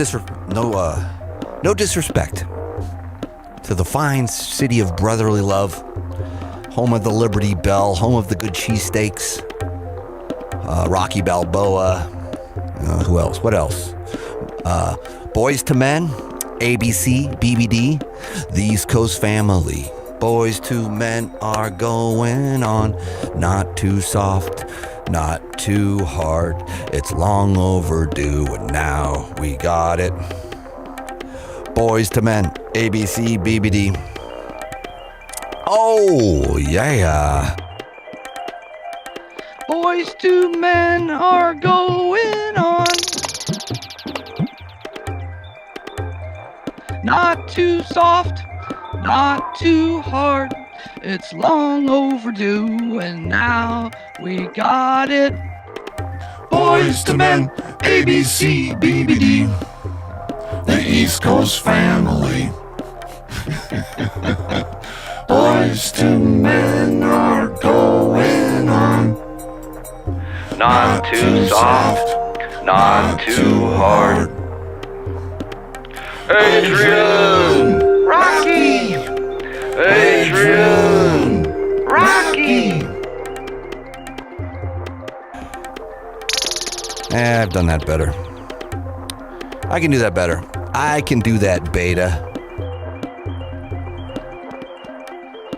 disrespect to the fine city of brotherly love, home of the Liberty Bell, home of the good cheesesteaks, Rocky Balboa, who else? What else? Boys to Men, ABC, BBD, the East Coast family. Boys to Men are going on, not too soft, not too hard. It's long overdue, and now we got it. Boys to Men, ABC, BBD. Oh, yeah. Boys to Men are going on. Not too soft, not too hard. It's long overdue, and now we got it. Boys to Men, ABC, BBD, the East Coast family. Boys to Men are going on. Not too soft, not too hard. Adrian! Rocky! Adrian! Rocky! I've done that better. I can do that better. I can do that, Beta.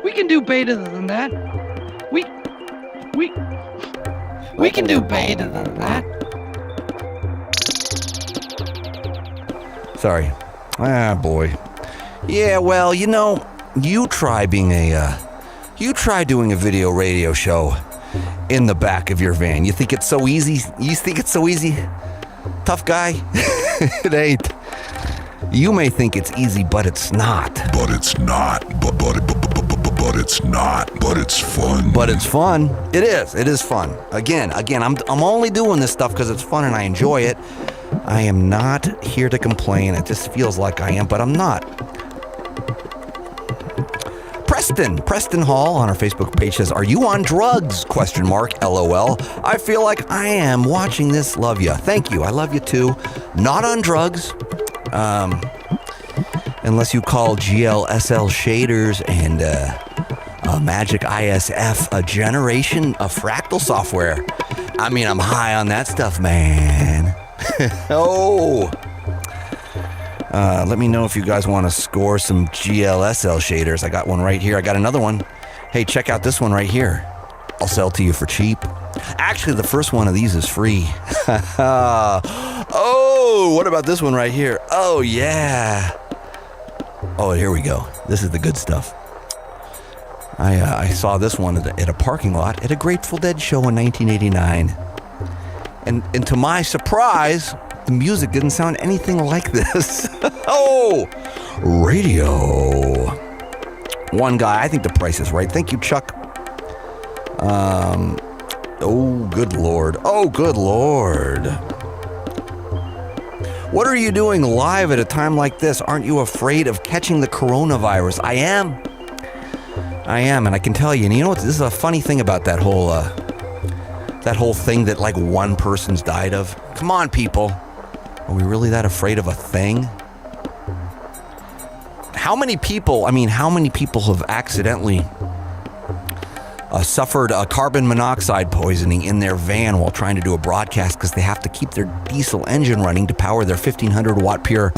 We can do better than that. We can do better than that. Sorry. Ah, boy. Yeah, well, you try doing a video radio show in the back of your van. You think it's so easy? Tough guy? It ain't. You may think it's easy, but it's not. But it's not. But it's not. But it's fun. But it's fun. It is. It is fun. Again, I'm only doing this stuff because it's fun and I enjoy it. I am not here to complain. It just feels like I am, but I'm not. Preston Hall on our Facebook page says, "Are you on drugs? ? LOL. I feel like I am watching this. Love ya." Thank you. I love you too. Not on drugs. Unless you call GLSL shaders and Magic ISF a generation of fractal software. I mean, I'm high on that stuff, man. Oh. Let me know if you guys want to score some GLSL shaders. I got one right here. I got another one. Hey, check out this one right here. I'll sell to you for cheap. Actually, the first one of these is free. Oh, what about this one right here? Oh, yeah. Oh, here we go. This is the good stuff. I saw this one at a parking lot at a Grateful Dead show in 1989. And to my surprise, the music didn't sound anything like this. Oh, Radio1Guy. I think the price is right. Thank you, Chuck. Oh, good Lord. Oh, good Lord. What are you doing live at a time like this? Aren't you afraid of catching the coronavirus? I am, and I can tell you. And you know what? This is a funny thing about that whole thing that like one person's died of. Come on, people. Are we really that afraid of a thing? How many people have accidentally suffered carbon monoxide poisoning in their van while trying to do a broadcast because they have to keep their diesel engine running to power their 1500 watt pure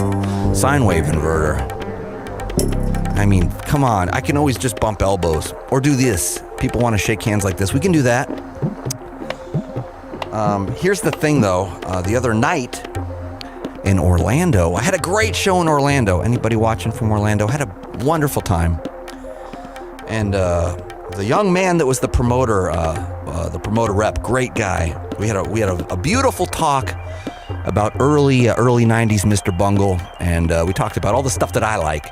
sine wave inverter? I mean, come on. I can always just bump elbows or do this. People want to shake hands like this. We can do that. Here's the thing, though. The other night in Orlando, I had a great show in Orlando. Anybody watching from Orlando? Had a wonderful time. And the young man that was the promoter rep, great guy. We had a beautiful talk about early 90s Mr. Bungle, and we talked about all the stuff that I like,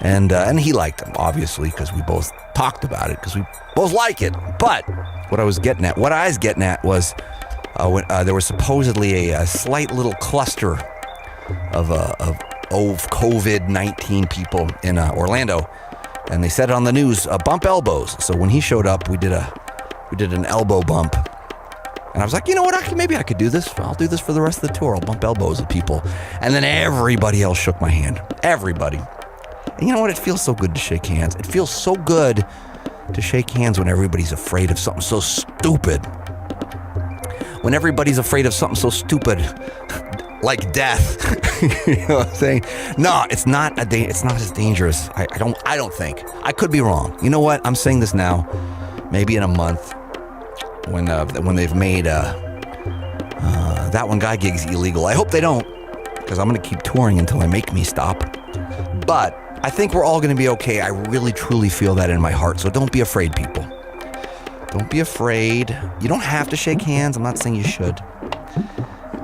and he liked them, obviously, because we both talked about it, because we both like it. But what I was getting at was when there was supposedly a slight little cluster of COVID-19 people in Orlando. And they said it on the news, bump elbows. So when he showed up, we did an elbow bump. And I was like, you know what? Maybe I could do this. I'll do this for the rest of the tour. I'll bump elbows with people. And then everybody else shook my hand. Everybody. And you know what? It feels so good to shake hands. It feels so good to shake hands when everybody's afraid of something so stupid. When everybody's afraid of something so stupid, like death. You know what I'm saying? No, it's not as dangerous. I don't think. I could be wrong. You know what? I'm saying this now. Maybe in a month, when they've made That One Guy gigs illegal. I hope they don't, because I'm going to keep touring until they make me stop. But I think we're all going to be okay. I really, truly feel that in my heart. So don't be afraid, people. Don't be afraid. You don't have to shake hands. I'm not saying you should.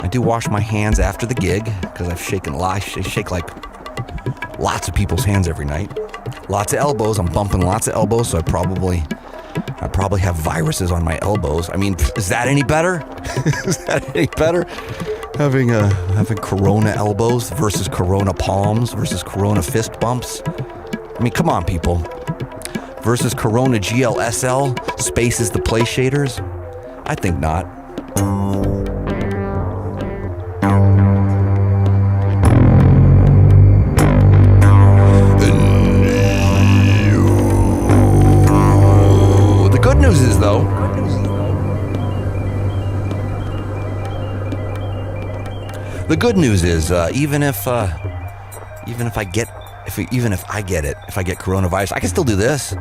I do wash my hands after the gig because I shake like lots of people's hands every night. Lots of elbows. I'm bumping lots of elbows, so I probably have viruses on my elbows. I mean, is that any better? Is that any better? Having Corona elbows versus Corona palms versus Corona fist bumps. I mean, come on, people. Versus Corona GLSL spaces the play shaders. I think not. The good news is, though, even if I get coronavirus, I can still do this.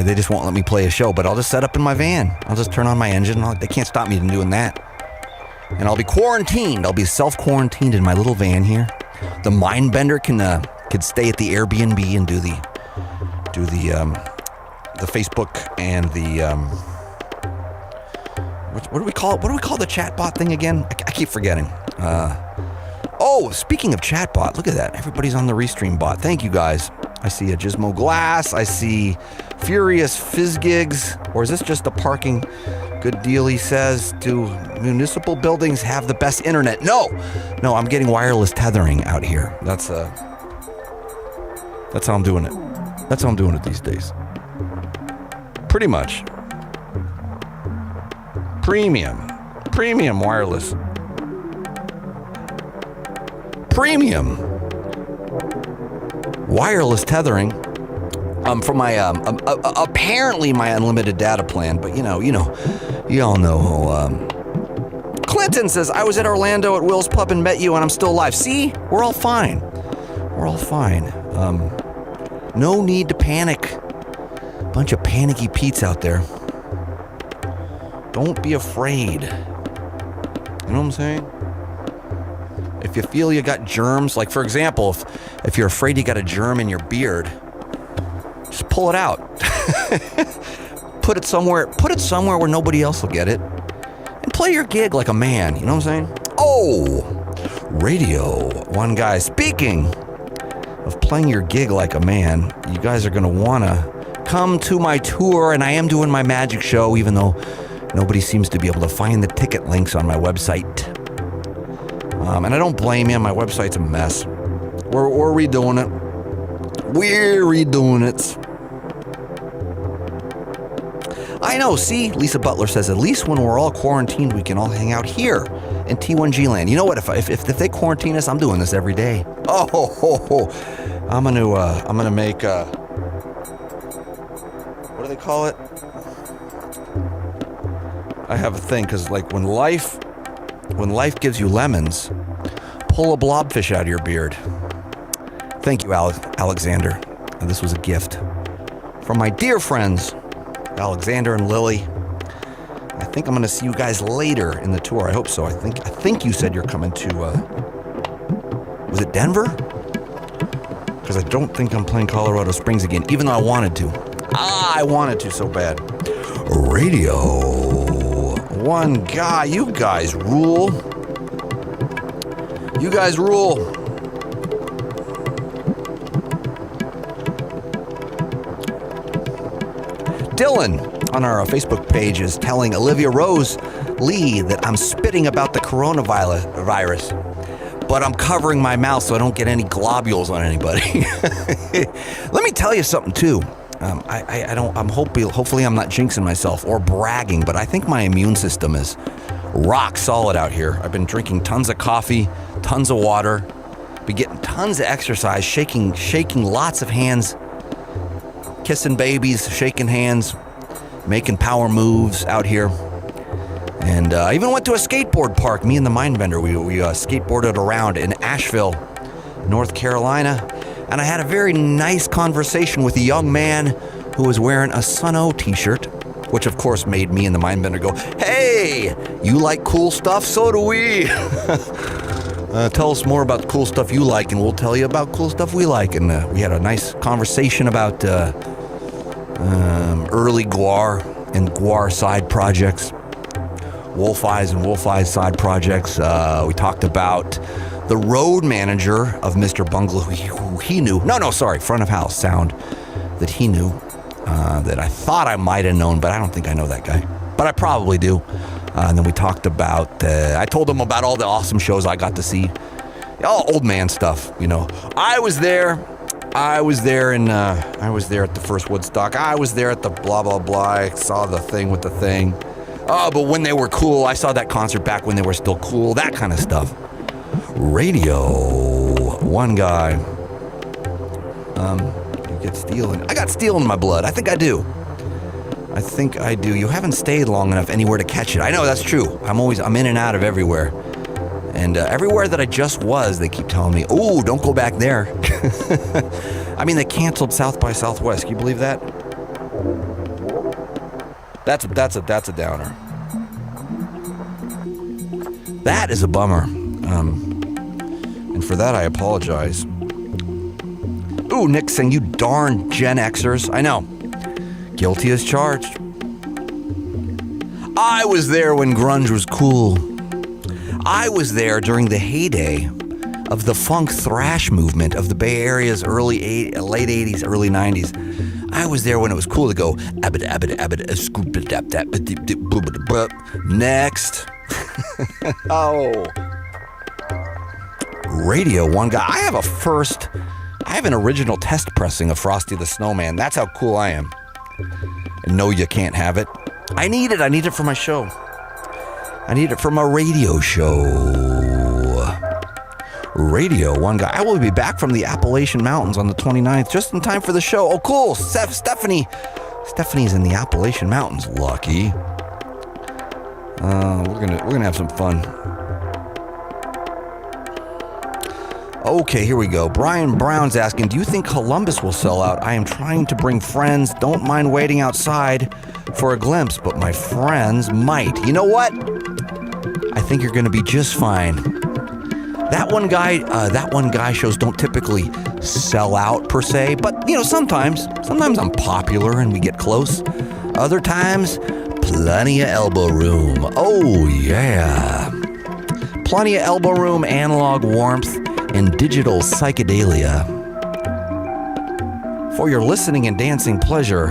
They just won't let me play a show, but I'll just set up in my van. I'll just turn on my engine. They can't stop me from doing that. And I'll be quarantined. I'll be self-quarantined in my little van here. The Mindbender can stay at the Airbnb and do the Facebook and the what do we call it? What do we call the chatbot thing again? I keep forgetting. Speaking of chatbot, look at that. Everybody's on the Restream bot. Thank you guys. I see a Gizmo Glass. I see Furious Fizzgigs. Or is this just a parking good deal? He says, do municipal buildings have the best internet? No, I'm getting wireless tethering out here. That's how I'm doing it. That's how I'm doing it these days. Pretty much. Premium wireless. Premium wireless tethering for my apparently my unlimited data plan, but you know You all know who, Clinton says, I was at Orlando at Will's Pub and met you and I'm still alive. See? We're all fine. We're all fine. No need to panic. Bunch of panicky Pete's out there. Don't be afraid. You know what I'm saying? If you feel you got germs, like for example, if you're afraid you got a germ in your beard, just pull it out. Put it somewhere where nobody else will get it. And play your gig like a man, you know what I'm saying? Oh, Radio1Guy. Speaking of playing your gig like a man, you guys are going to want to come to my tour, and I am doing my magic show, even though nobody seems to be able to find the ticket links on my website. And I don't blame you, my website's a mess. We're redoing it. We're redoing it. I know, see, Lisa Butler says, at least when we're all quarantined, we can all hang out here in T1G land. You know what, if they quarantine us, I'm doing this every day. I'm gonna make, what do they call it? I have a thing, because like when life gives you lemons, pull a blobfish out of your beard. Thank you, Alexander. This was a gift from my dear friends, Alexander and Lily. I think I'm going to see you guys later in the tour. I hope so. I think you said you're coming to, was it Denver? Because I don't think I'm playing Colorado Springs again, even though I wanted to. I wanted to so bad. Radio1Guy, you guys rule. You guys rule. Dylan on our Facebook page is telling Olivia Rose Lee that I'm spitting about the coronavirus, but I'm covering my mouth so I don't get any globules on anybody. Let me tell you something too. Hopefully I'm not jinxing myself or bragging, but I think my immune system is rock solid out here. I've been drinking tons of coffee, tons of water, been getting tons of exercise, shaking lots of hands, kissing babies, shaking hands, making power moves out here. And I even went to a skateboard park, me and the Mindbender. We skateboarded around in Asheville, North Carolina. And I had a very nice conversation with a young man who was wearing a Sun-O t-shirt, which of course made me and the Mindbender go, hey, you like cool stuff? So do we. Tell us more about the cool stuff you like, and we'll tell you about cool stuff we like. And we had a nice conversation about early Guar and Guar side projects, Wolf Eyes and Wolf Eyes side projects. We talked about the road manager of Mr. Bungalow, who he knew. Front of house sound that he knew, that I thought I might have known, but I don't think I know that guy. But I probably do. And then we talked about, I told him about all the awesome shows I got to see. All old man stuff, you know. I was there at the first Woodstock. I was there at the blah, blah, blah. I saw the thing with the thing. Oh, but when they were cool, I saw that concert back when they were still cool, that kind of stuff. Radio1Guy. You get stealing. I got steel in my blood. I think I do. You haven't stayed long enough anywhere to catch it. I know, that's true. I'm in and out of everywhere. And everywhere that I just was, they keep telling me, oh, don't go back there. I mean, they canceled South by Southwest. Can you believe that? That's a downer. That is a bummer. And for that, I apologize. Ooh, Nick saying, you darn Gen Xers. I know. Guilty as charged. I was there when grunge was cool. I was there during the heyday of the funk thrash movement of the Bay Area's late 80s, early 90s. I was there when it was cool to go next. Oh. Radio1Guy. I have an original test pressing of Frosty the Snowman. That's how cool I am. And no, you can't have it. I need it for my show. I need it for my radio show. Radio1Guy. I will be back from the Appalachian Mountains on the 29th, just in time for the show. Oh, cool. Stephanie's in the Appalachian Mountains. Lucky. We're gonna have some fun. Okay, here we go. Brian Brown's asking, do you think Columbus will sell out? I am trying to bring friends. Don't mind waiting outside for a glimpse, but my friends might. You know what? I think you're going to be just fine. That one guy shows don't typically sell out per se, but sometimes I'm popular and we get close. Other times, plenty of elbow room. Oh yeah. Plenty of elbow room, analog warmth, and digital psychedelia. For your listening and dancing pleasure.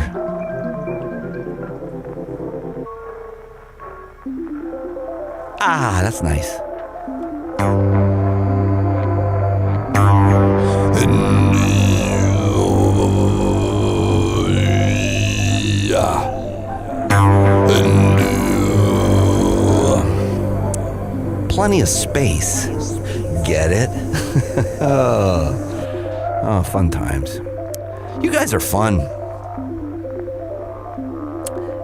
Ah, that's nice. Plenty of space. Get it? Oh, fun times. You guys are fun.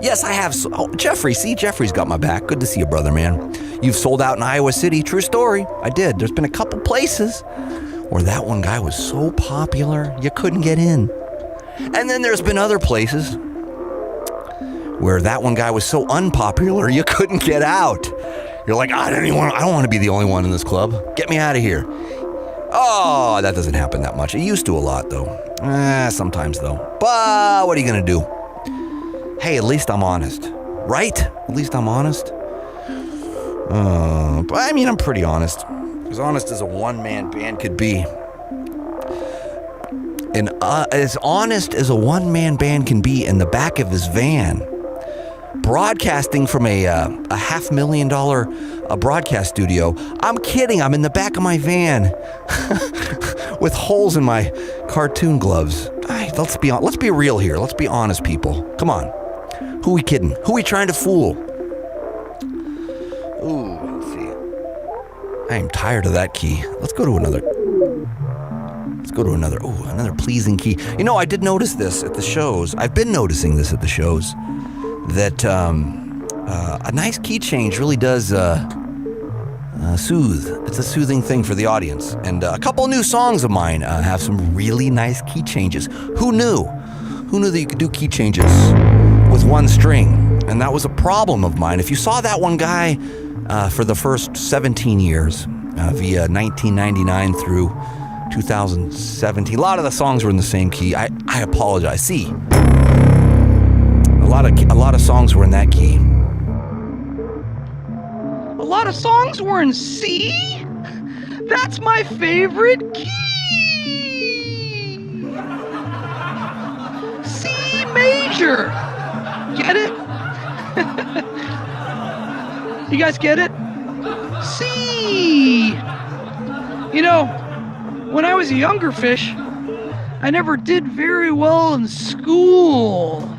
Yes, I have. Jeffrey, see, Jeffrey's got my back. Good to see you, brother, man. You've sold out in Iowa City. True story. I did. There's been a couple places where that one guy was so popular, you couldn't get in. And then there's been other places where that one guy was so unpopular, you couldn't get out. You're like, I don't want to be the only one in this club. Get me out of here. Oh, that doesn't happen that much. It used to a lot, though. Sometimes, though. But what are you going to do? Hey, at least I'm honest. Right? At least I'm honest. But I mean, I'm pretty honest. As honest as a one-man band could be. And as honest as a one-man band can be in the back of his van, broadcasting from a $500,000 broadcast studio. I'm kidding. I'm in the back of my van with holes in my cartoon gloves. Let's be real here. Let's be honest, people. Come on. Who we kidding? Who we trying to fool? Ooh, let's see. I am tired of that key. Let's go to another. Ooh, another pleasing key. I did notice this at the shows. I've been noticing this at the shows. That a nice key change really does soothe. It's a soothing thing for the audience. And a couple new songs of mine have some really nice key changes. Who knew? Who knew that you could do key changes with one string? And that was a problem of mine. If you saw that one guy for the first 17 years, via 1999 through 2017, a lot of the songs were in the same key. I apologize. See, a lot of songs were in that key. A lot of songs were in C? That's my favorite key! C major! Get it? You guys get it? C! When I was a younger fish, I never did very well in school.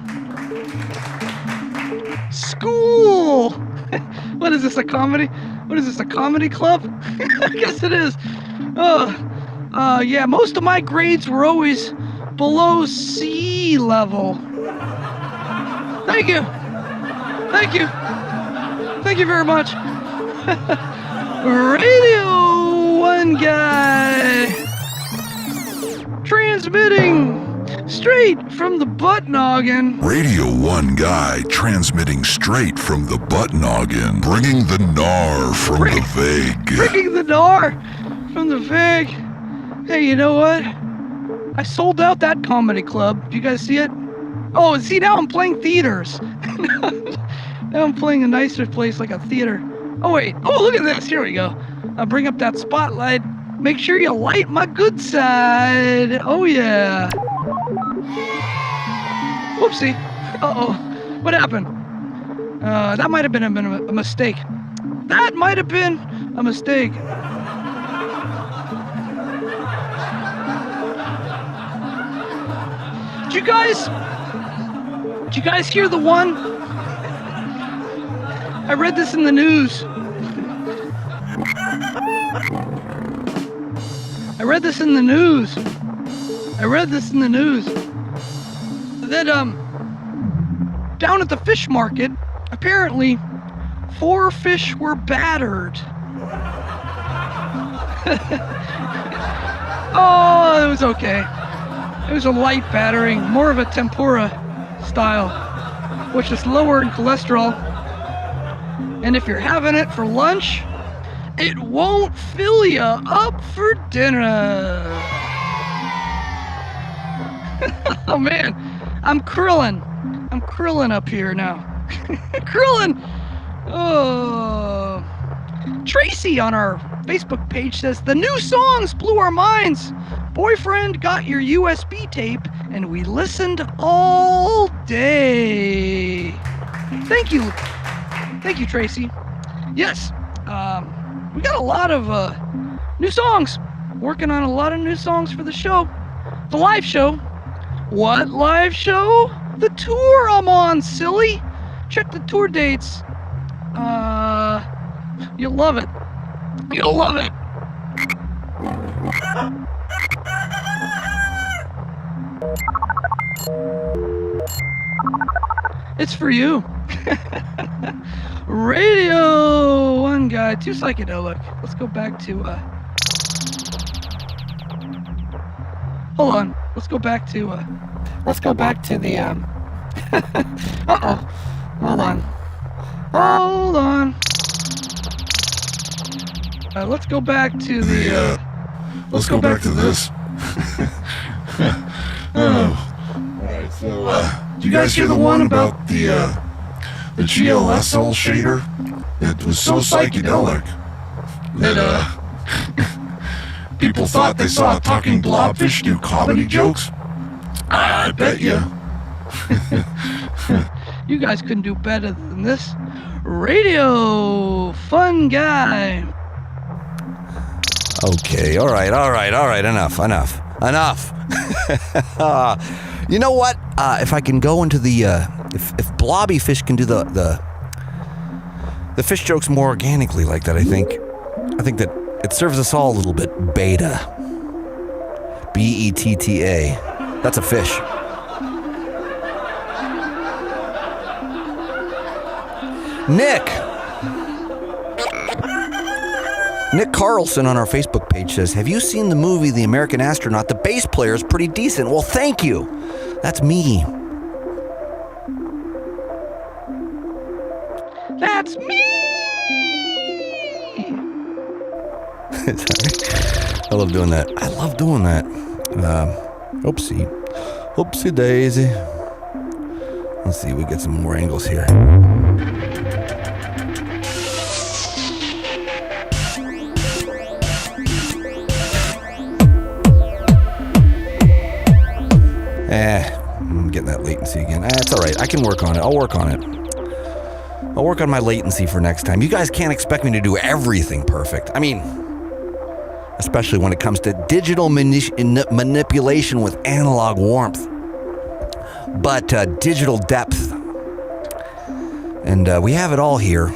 What is this, a comedy? What is this, a comedy club? I guess it is. Yeah, most of my grades were always below C level. Thank you. Thank you very much. Radio1Guy. Transmitting straight from the butt noggin. Radio1Guy transmitting straight from the butt noggin, bringing the gnar from the vague. Bringing the gnar from the vague. Hey, you know what? I sold out that comedy club. Do you guys see it? Oh, see, now I'm playing theaters. Now I'm playing a nicer place like a theater. Oh, wait. Oh, look at this. Here we go. I'll bring up that spotlight. Make sure you light my good side. Oh, yeah. Whoopsie. Uh-oh. What happened? That might have been a mistake. That might have been a mistake. Did you guys hear the one? I read this in the news. That, down at the fish market, apparently, 4 fish were battered. Oh, it was okay. It was a light battering, more of a tempura style, which is lower in cholesterol. And if you're having it for lunch, it won't fill you up for dinner. Oh man, I'm krillin' up here now. Krillin'. Oh. Tracy on our Facebook page says, the new songs blew our minds. Boyfriend got your USB tape and we listened all day. Thank you, Tracy. Yes, we got a lot of new songs. Working on a lot of new songs for the show. The live show. What live show? The tour I'm on, silly. Check the tour dates. You'll love it. You'll love it. It's for you. Radio1Guy, too psychedelic. Let's go back to, hold on. Let's go back to the, uh-oh. Hold on. Let's go back to the, Let's go back to this. Oh. Alright, so, did you guys hear the one about the GLSL shader? It was so psychedelic that, people thought they saw a talking blobfish do comedy jokes. I bet you. You guys couldn't do better than this. Radio Fun Guy. Okay, all right, enough. You know what? If I can go into the, if blobby fish can do the fish jokes more organically like that, I think that it serves us all a little bit. Beta. B-E-T-T-A. That's a fish. Nick Carlson on our Facebook page says, have you seen the movie The American Astronaut? The bass player is pretty decent. Well, thank you. That's me. That's me. I love doing that. Oopsie daisy. Let's see, we get some more angles here. I'm getting that latency again. It's all right. I can work on it. I'll work on my latency for next time. You guys can't expect me to do everything perfect. I mean, especially when it comes to digital manipulation with analog warmth. But digital depth. And we have it all here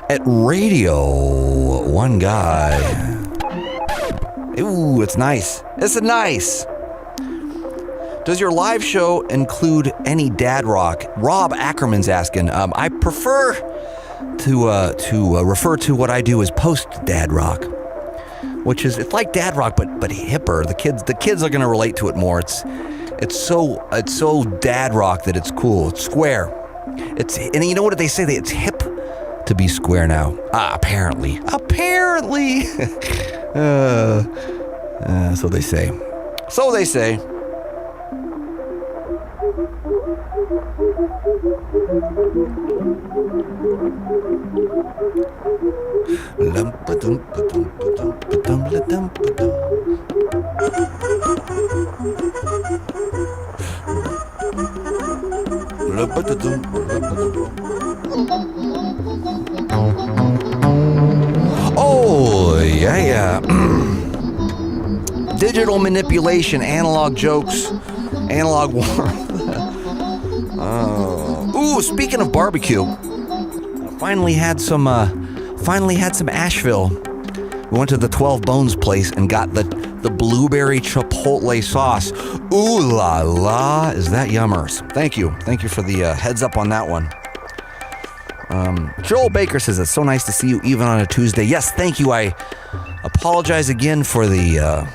at Radio1Guy. Ooh, it's nice. It's nice. Does your live show include any dad rock? Rob Ackerman's asking. I prefer to refer to what I do as post dad rock, which is it's like dad rock but hipper. The kids are gonna relate to it more. It's so dad rock that it's cool. It's square. And you know what they say? It's hip to be square now. Apparently. So they say. Oh, yeah. Digital manipulation, analog jokes, analog warmth. Ooh, speaking of barbecue, finally had some Asheville. We went to the 12 Bones place and got the blueberry chipotle sauce. Ooh la la, is that yummers? Thank you for the heads up on that one. Joel Baker says, it's so nice to see you even on a Tuesday. Yes, thank you. I apologize again for the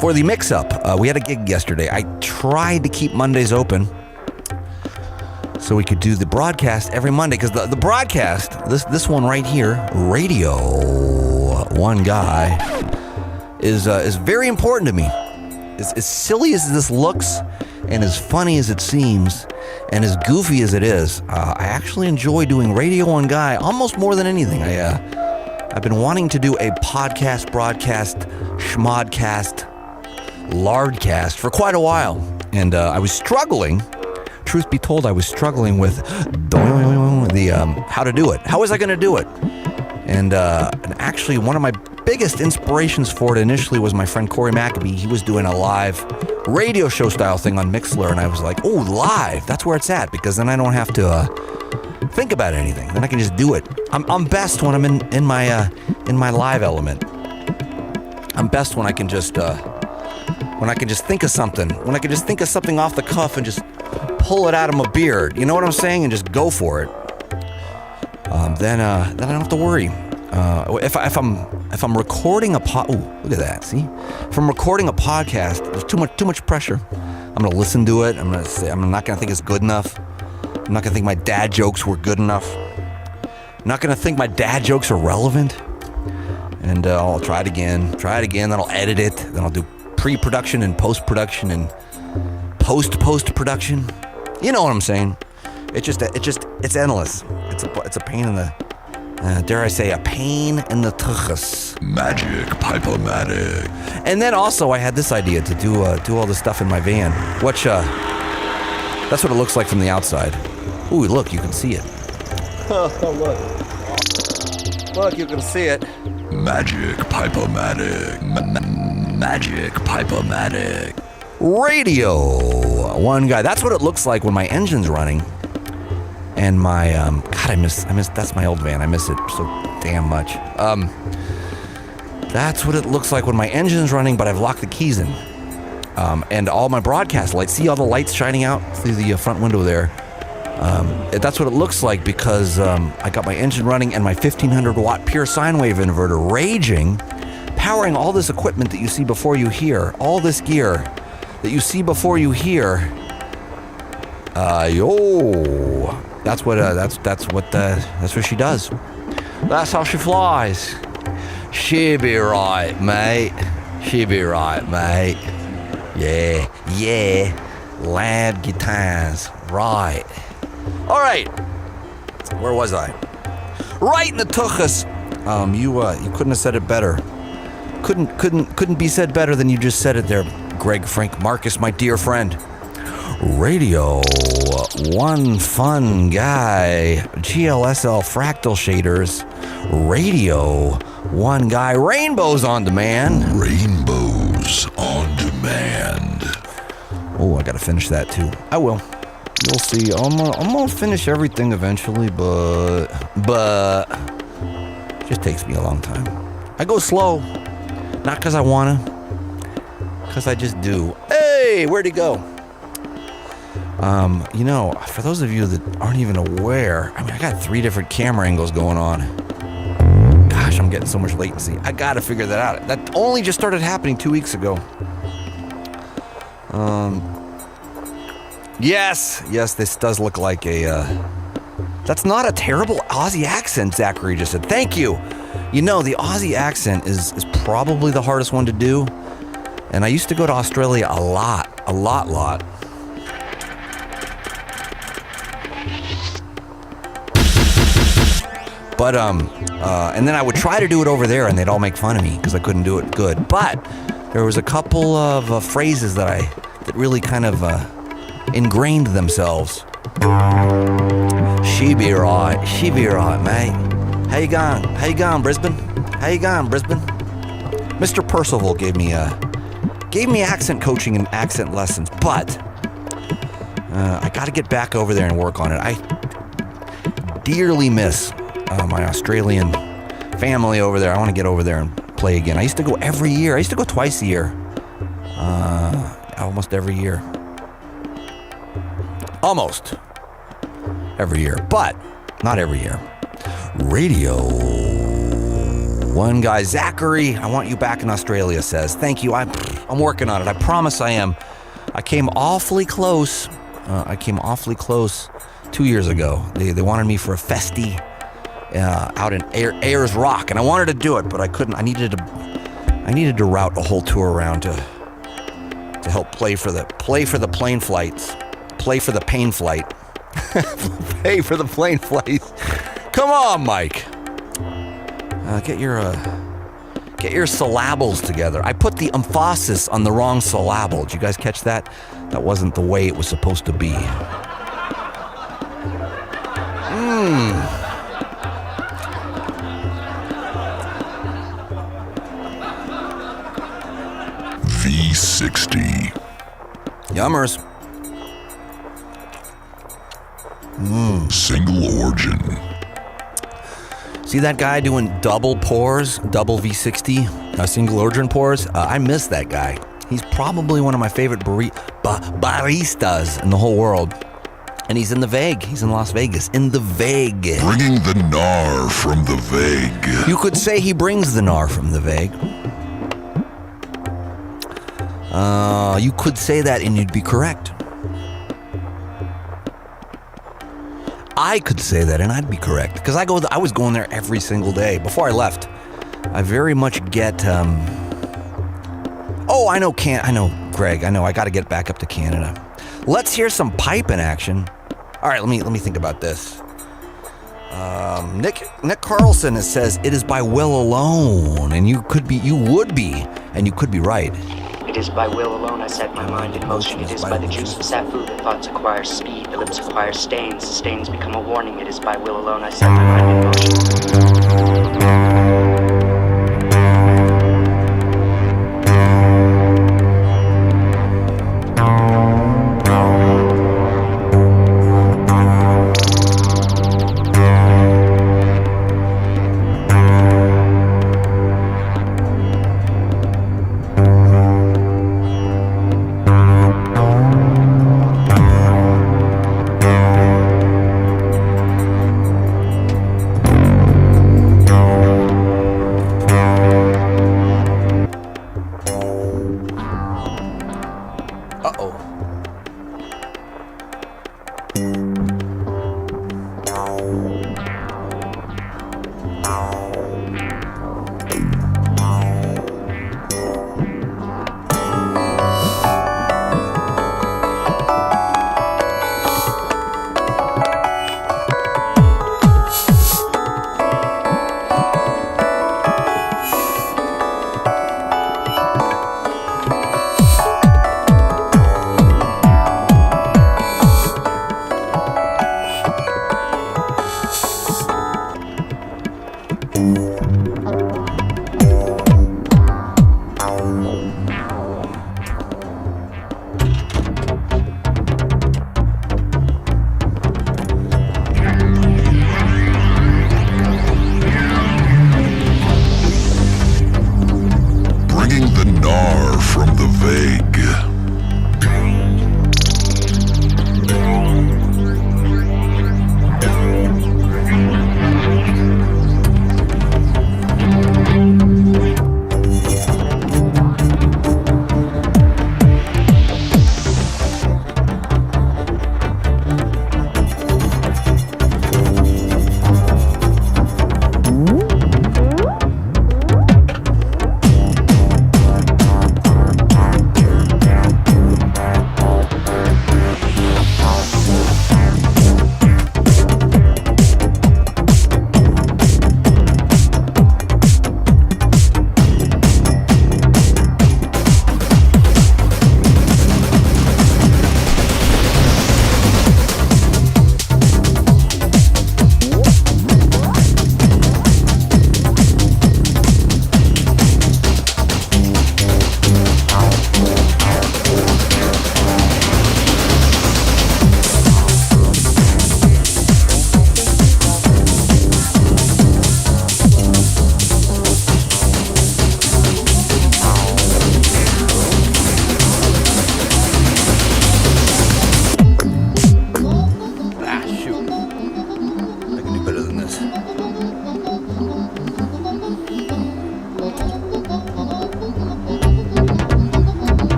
mix-up. We had a gig yesterday. I tried to keep Mondays open so we could do the broadcast every Monday, because the broadcast, this one right here, Radio1Guy, is very important to me. As silly as this looks, and as funny as it seems, and as goofy as it is, I actually enjoy doing Radio1Guy almost more than anything. I've been wanting to do a podcast, broadcast, schmodcast, lardcast for quite a while, and I was struggling. Truth be told, I was struggling with the how to do it. How was I going to do it? And actually, one of my biggest inspirations for it initially was my friend Corey Maccabee. He was doing a live radio show style thing on Mixlr, and I was like, oh, live, that's where it's at, because then I don't have to think about anything. Then I can just do it. I'm best when I'm in my live element. I'm best when I can just think of something. When I can just think of something off the cuff and just pull it out of my beard. You know what I'm saying? And just go for it. Then I don't have to worry. If I'm recording a look at that. See, if I'm recording a podcast, there's too much pressure. I'm gonna listen to it. I'm not gonna think it's good enough. I'm not gonna think my dad jokes were good enough. I'm not gonna think my dad jokes are relevant. And I'll try it again. Then I'll edit it. Then I'll do pre-production and post-production and post-production. You know what I'm saying? It's endless. It's a pain in the, dare I say, a pain in the tuchus. Magic Pipe-O-Matic. And then also I had this idea to do all this stuff in my van, which, that's what it looks like from the outside. Ooh, look, you can see it. Oh, look. Look, you can see it. Magic Pipe-O-Matic. Magic Pipe-O-Matic. Radio1Guy. That's what it looks like when my engine's running. And my, God, I miss, that's my old van. I miss it so damn much. That's what it looks like when my engine's running, but I've locked the keys in. And all my broadcast lights, see all the lights shining out through the front window there? That's what it looks like because I got my engine running and my 1500 watt pure sine wave inverter raging, powering all this equipment that you see before you hear, all this gear that you see before you hear. That's what she does. That's how she flies. She be right, mate. Yeah. Loud guitars, right. All right. Where was I? Right in the tuchus. You couldn't have said it better. Couldn't be said better than you just said it there, Greg Frank Marcus, my dear friend. Radio One Fun Guy, GLSL Fractal Shaders, Radio1Guy, Rainbows on Demand. Rainbows on Demand. Oh, I gotta finish that too. I will. You'll see. I'm gonna finish everything eventually, but it just takes me a long time. I go slow, not because I wanna, because I just do. Hey, where'd he go? For those of you that aren't even aware, I got 3 different camera angles going on. Gosh, I'm getting so much latency. I gotta figure that out. That only just started happening 2 weeks ago. Yes, this does look like a, that's not a terrible Aussie accent, Zachary just said. Thank you. The Aussie accent is probably the hardest one to do. And I used to go to Australia a lot. But, and then I would try to do it over there and they'd all make fun of me because I couldn't do it good. But there was a couple of phrases that really kind of ingrained themselves. She be right, mate. How you going, Brisbane? Mr. Percival gave me accent coaching and accent lessons, but I got to get back over there and work on it. I dearly miss my Australian family over there. I want to get over there and play again. I used to go every year. I used to go twice a year. almost every year. Almost every year, but not every year. Radio1Guy Zachary, I want you back in Australia, says, thank you. I'm working on it. I promise I am. I came awfully close. 2 years ago. They wanted me for a festy out in Ayers Rock, and I wanted to do it, but I couldn't. I needed to route a whole tour around to help play for the plane flights, play for the pain flight, pay for the plane flights. Come on, Mike. Get your syllables together. I put the emphasis on the wrong syllable. Did you guys catch that? That wasn't the way it was supposed to be. V60. Yummers. Single origin. See that guy doing double pours, double V60, single origin pours? I miss that guy. He's probably one of my favorite baristas in the whole world. And he's in the Vague. He's in Las Vegas. In the Vague. Bringing the gnar from the Vague. You could say he brings the gnar from the Vague. You could say that and you'd be correct. I could say that and I'd be correct. Because I was going there every single day. Before I left, I very much get... Oh, I know, Greg. I know. I got to get back up to Canada. Let's hear some pipe in action. All right, let me think about this. Nick Carlson says it is by will alone, and you would be right. It is by will alone I set my mind in motion. It is by the juice of safu that thoughts acquire speed, the lips acquire stains, the stains become a warning. It is by will alone I set my mind in motion.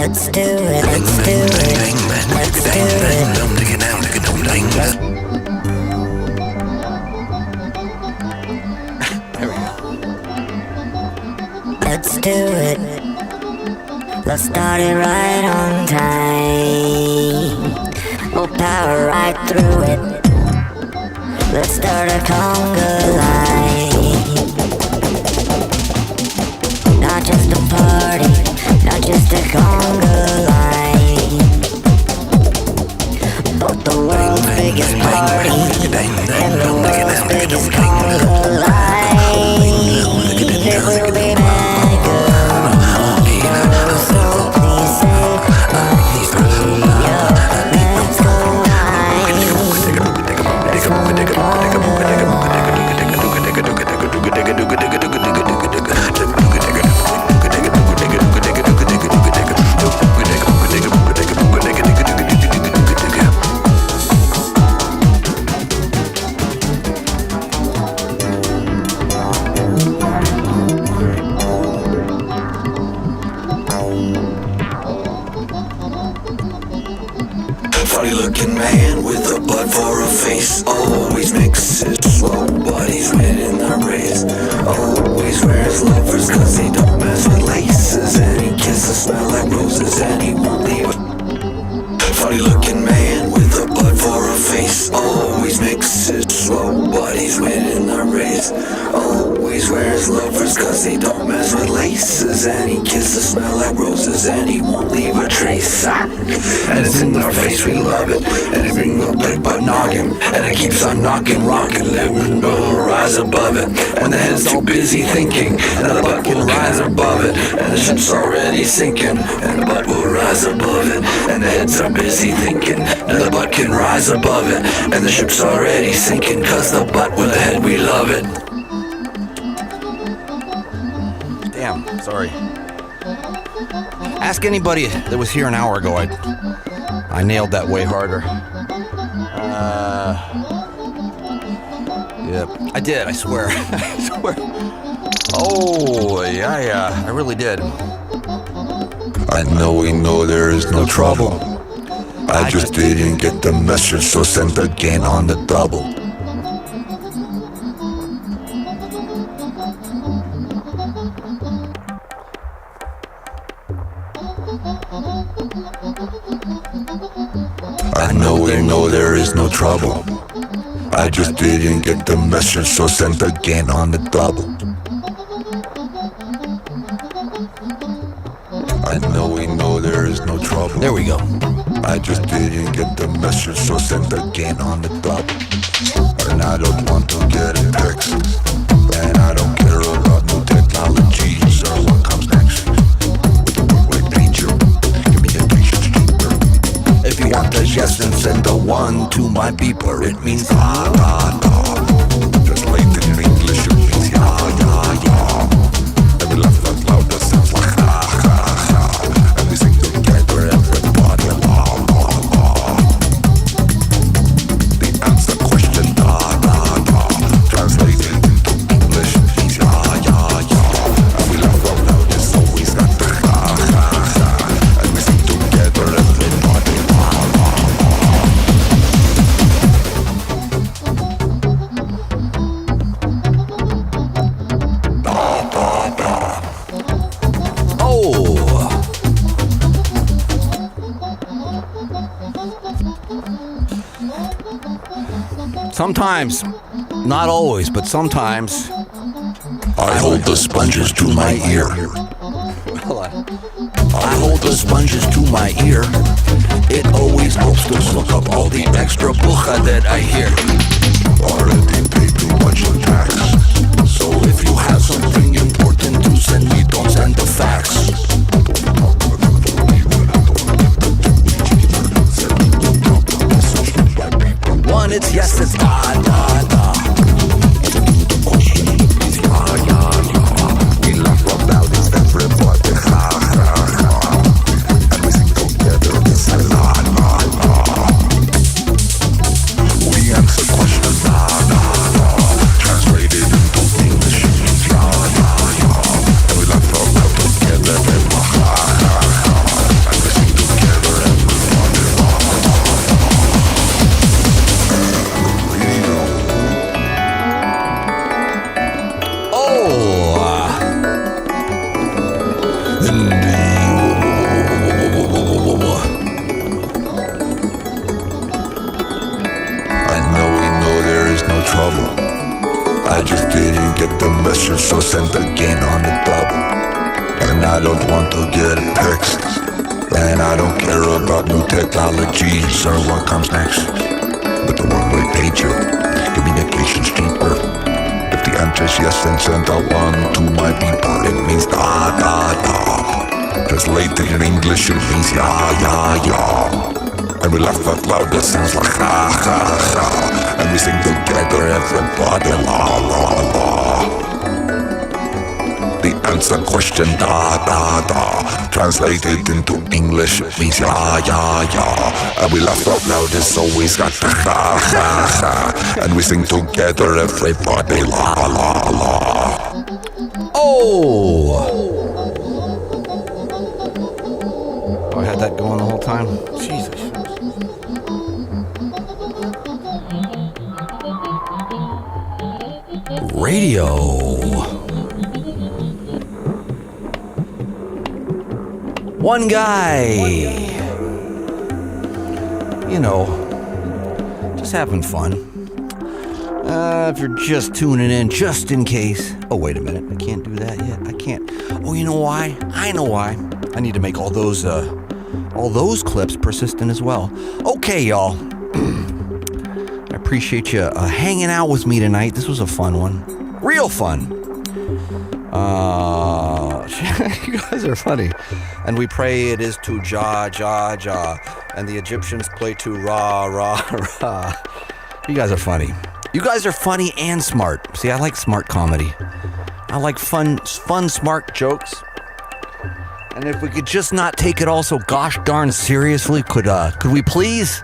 let's do it, let's do it, let's do it. There we go. Let's do it. Let's start it right on time. We'll power right through it. Let's start a conga line. Not just a party, not just a conga line, but the world's biggest party and the world's biggest conga line. It will be mega. So please say let's go high. Let's go Funny looking man with a butt for a face. Always mixes slow, but he's winning the race. Always wears loafers cause he don't mess with laces. And he kisses smell like roses and he won't leave. Funny looking man with a butt for a face. Always mixes slow, but he's winning the race. Always wears loafers cause he don't mess with laces. And he kisses smell like roses and he won't leave a trace. And it's in our face, we love it. And it brings a big butt noggin. And it keeps on knocking, rocking, living, will rise above it. When the head's too busy thinking, and the butt will rise above it. And the ship's already sinking, and the butt will rise above it. And the heads are busy thinking, and the butt can rise above it. And the ship's already sinking, cause the butt with the head, we love it. Damn, sorry. Ask anybody that was here an hour ago. I nailed that way harder. Yep, I did, I swear. I swear. Oh, yeah, I really did. I know we know there is no trouble. I just didn't get the message, so send again on the double. I know we know there is no trouble. I just didn't get the message, so send again on the double. I know we know there is no trouble. There we go. I just didn't get the message, so send again on the double. And I don't want to get a text. And I don't care about new technologies or what comes next. With danger, communication's cheaper. If you want the yes, then send the one to my beeper. It means ah, ah, ah. Translated in English, it means yeah, yeah, yeah. And we laugh out loud, that sounds like ha, ha, ha. And we sing together, everybody, ah, ah, ah. The answer question, ah, ah, ah. Translated into English, it means yeah, yeah, yeah. And we laugh out loud, it's always got the ha, ha, ha. And we sing together, everybody, ah, ah, ah. Sometimes, not always, but sometimes. I hold the sponges to my ear. I hold the sponges to my ear. It always helps to soak up all the extra bucha that I hear. Already paid too much in tax. So if you have something important to send me, don't send the fax. One, it's yes, it's da, da, da. We laugh about it, everybody, ha, ha, ha. And we sing together, it's a la, la, la. We answer questions, la, la, la. Translated into English, la, la, la. And we laugh about it together, ha, ha, ha. And we trouble. I just didn't get the message, so sent again on the double. And I don't want to get a text, and I don't care about new technologies or what comes next. But the one-way pager, communication's cheaper. If the answer's yes, then send a one to my beeper. It means da da da. Translated in English, it means ya ya ya. And we laugh out loud, that sounds like ha ha ha. And we sing together, everybody la la la. The answer question da da da. Translated into English, it means ya ya ya. And we laugh out loud, it's always got the ha ha ha. And we sing together, everybody la la la. Oh! I had that going the whole time. Jesus. Radio. One guy. You know, just having fun. If you're just tuning in, just in case. Oh, wait a minute. I can't do that yet. I can't. Oh, you know why? I know why. I need to make all those clips persistent as well. Okay, y'all. I appreciate you hanging out with me tonight. This was a fun one. Real fun. You guys are funny. And we pray it is to Jah, Jah, Jah. And the Egyptians play to Ra, Ra, Ra. You guys are funny. You guys are funny and smart. See, I like smart comedy. I like fun, smart jokes. And if we could just not take it all so gosh darn seriously, could we please?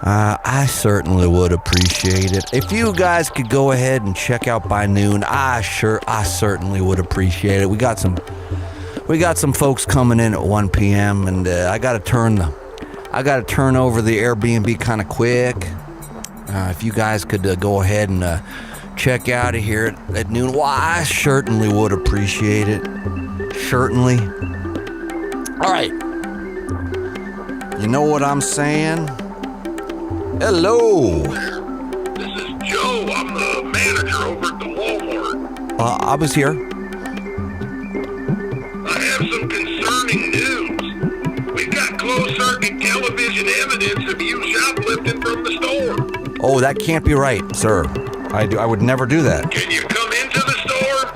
I certainly would appreciate it. If you guys could go ahead and check out by noon, I certainly would appreciate it. We got some folks coming in at 1 p.m. and I gotta turn over the Airbnb kind of quick. If you guys could go ahead and check out of here at noon, well, I certainly would appreciate it. Certainly. All right. You know what I'm saying? Hello. This is Joe. I'm the manager over at the Walmart. I was here. I have some concerning news. We've got closed-circuit television evidence of you shoplifting from the store. Oh, that can't be right, sir. I would never do that. Can you come into the store?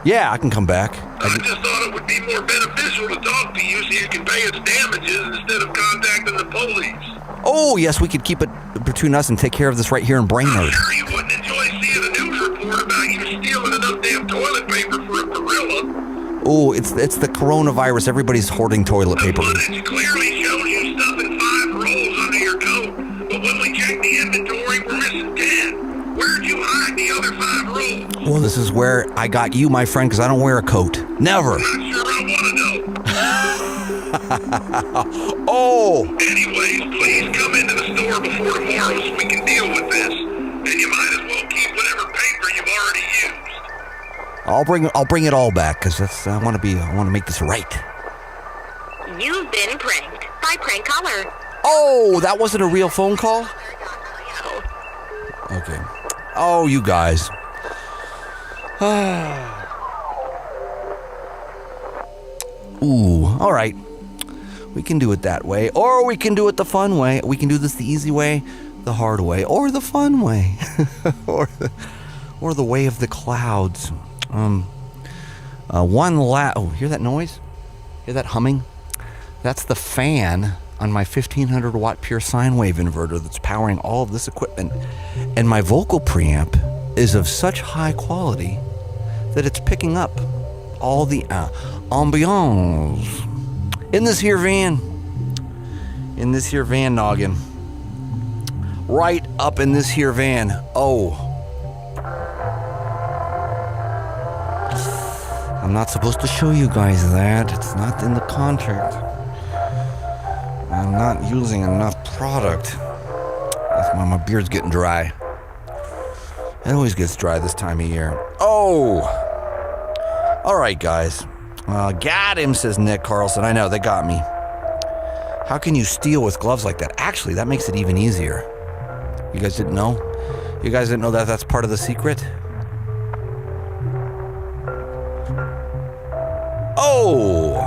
Yeah, I can come back. I just thought it would be more beneficial to talk to you so you can pay us damages instead of contacting the police. Oh, yes, we could keep it between us and take care of this right here in Brainerd. Sure, you wouldn't enjoy seeing a news report about you stealing enough damn toilet paper for a gorilla. Oh, it's the coronavirus. Everybody's hoarding toilet paper. Footage clearly shows you stuffing 5 rolls under your coat, but when we check the inventory, we're missing 10. Where'd you hide the other 5 rolls? Well, this is where I got you, my friend, because I don't wear a coat. Never. I'm not sure I want to know. Oh! Anyways, please come into the store before tomorrow so we can deal with this. And you might as well keep whatever paper you've already used. I'll bring it all back because I want to make this right. You've been pranked by Prank Caller. Oh, that wasn't a real phone call? Okay. Oh, you guys. Ooh, all right. We can do it that way, or we can do it the fun way. We can do this the easy way, the hard way, or the fun way, or the way of the clouds. Oh, hear that noise? Hear that humming? That's the fan on my 1500 watt pure sine wave inverter that's powering all of this equipment. And my vocal preamp is of such high quality that it's picking up all the ambiance in this here van noggin. Right up in this here van. Oh. I'm not supposed to show you guys that. It's not in the contract. I'm not using enough product. That's why my beard's getting dry. It always gets dry this time of year. Oh! Alright, guys. Got him, says Nick Carlson. I know, they got me. How can you steal with gloves like that? Actually, that makes it even easier. You guys didn't know? You guys didn't know that that's part of the secret? Oh!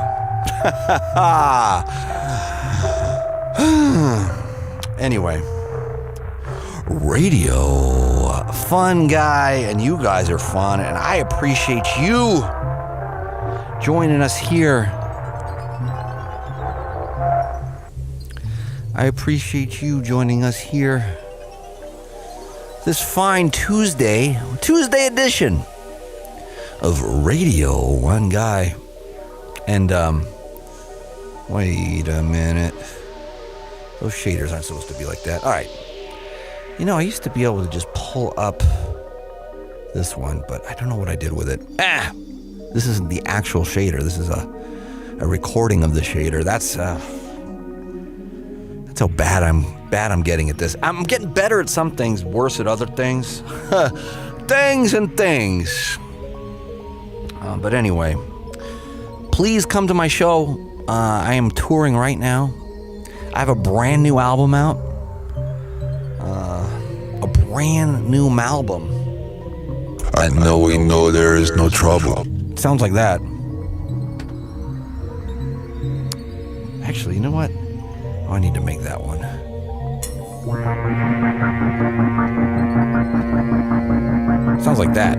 Anyway. Radio. Fun guy, and you guys are fun, and I appreciate you joining us here. I appreciate you joining us here this fine Tuesday edition of Radio1Guy. And, wait a minute. Those shaders aren't supposed to be like that. All right. You know, I used to be able to just pull up this one, but I don't know what I did with it. This isn't the actual shader. This is a recording of the shader. That's how bad I'm getting at this. I'm getting better at some things, worse at other things. Things. But anyway, please come to my show. I am touring right now. I have a brand new album out. A brand new album. I know we know there is no trouble. Sounds like that. Actually, you know what? Oh, I need to make that one. Sounds like that.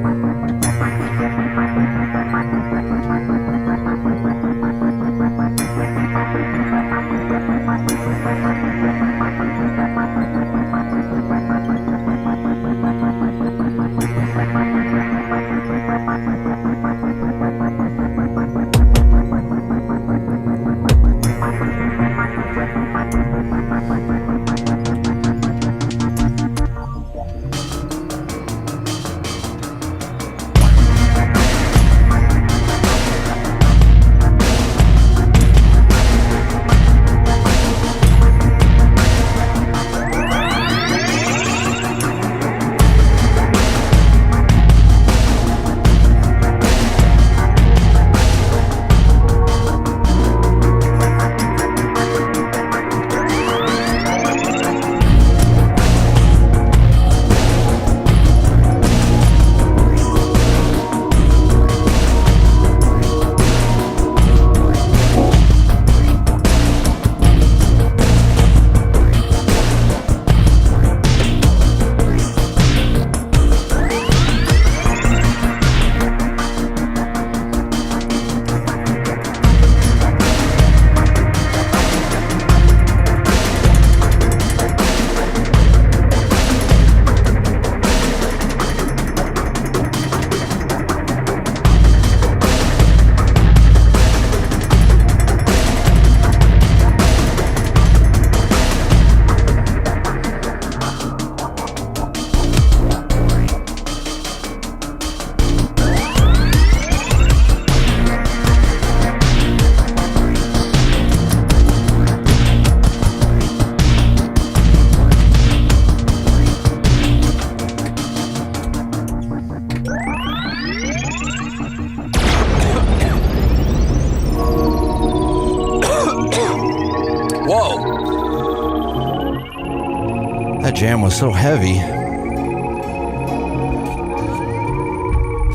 That jam was so heavy.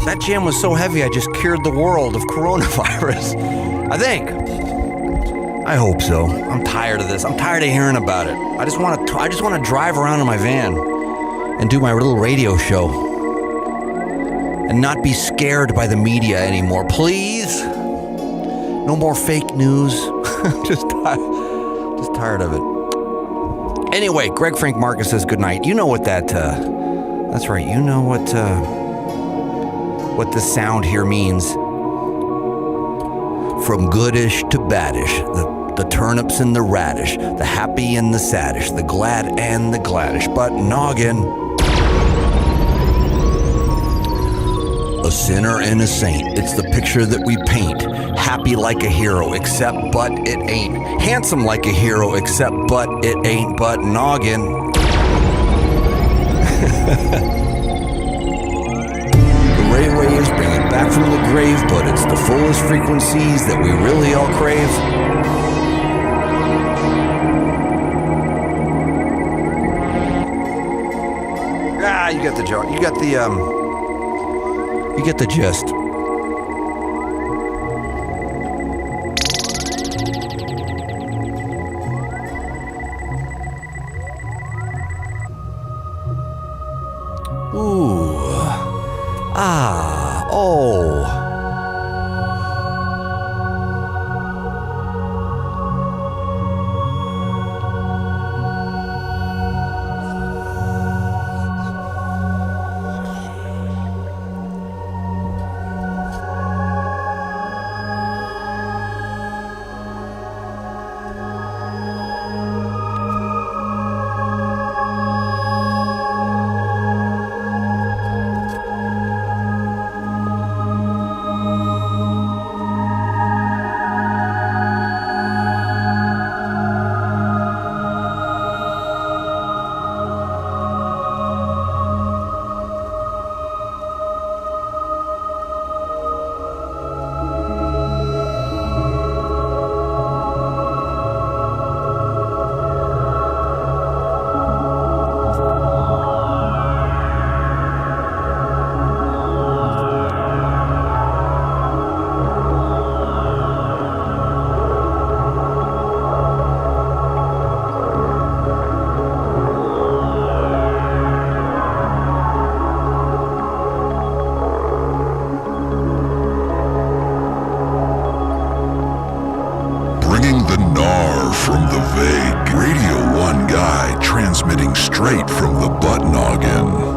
That jam was so heavy, I just cured the world of coronavirus. I think. I hope so. I'm tired of this. I'm tired of hearing about it. I just want to drive around in my van and do my little radio show and not be scared by the media anymore. Please. No more fake news. just tired of it. Anyway, Greg Frank Marcus says good night. You know what that's right. You know what the sound here means. From goodish to baddish, the turnips and the radish, the happy and the saddish, the glad and the gladdish, but noggin. A sinner and a saint, it's the picture that we paint. Happy like a hero, except but it ain't. Handsome like a hero, except but it ain't. But noggin. The ray waves bring it back from the grave, but it's the fullest frequencies that we really all crave. You get the joke. You get the gist. Ooh. Ah. Oh. From the vague, Radio1Guy transmitting straight from the butt noggin.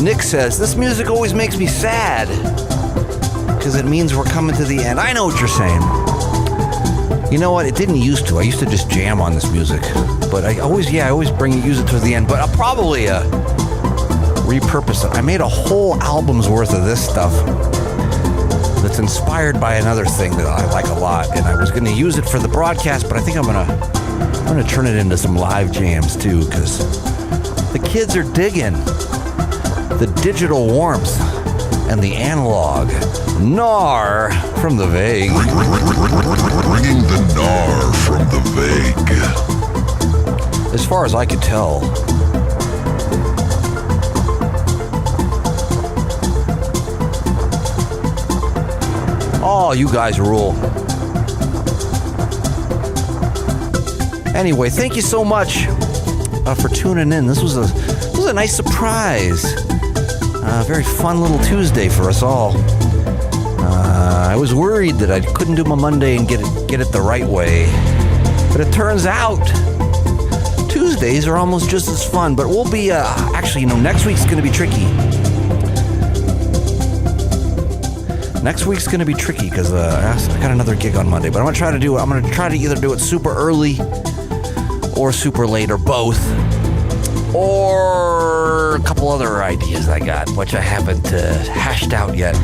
Nick says, this music always makes me sad because it means we're coming to the end. I know what you're saying. You know what? It didn't used to. I used to just jam on this music, but I always use it towards the end. But I'll probably repurpose it. I made a whole album's worth of this stuff that's inspired by another thing that I like a lot, and I was going to use it for the broadcast, but I think I'm gonna turn it into some live jams too, because the kids are digging the digital warmth and the analog. Gnar from the vague. Bringing the gnar from the vague. As far as I could tell. Oh, you guys rule. Anyway, thank you so much for tuning in. This was a nice surprise. Very fun little Tuesday for us all. I was worried that I couldn't do my Monday and get it the right way, but it turns out Tuesdays are almost just as fun. But we'll be next week's going to be tricky. Next week's going to be tricky because I got another gig on Monday. But I'm going to try to either do it super early or super late or both, or a couple other ideas I got, which I haven't hashed out yet.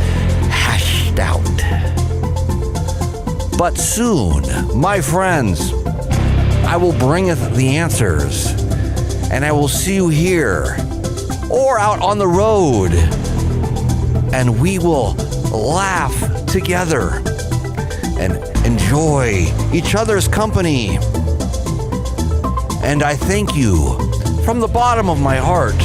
But soon, my friends, I will bringeth the answers, and I will see you here or out on the road, and we will laugh together and enjoy each other's company. And I thank you from the bottom of my heart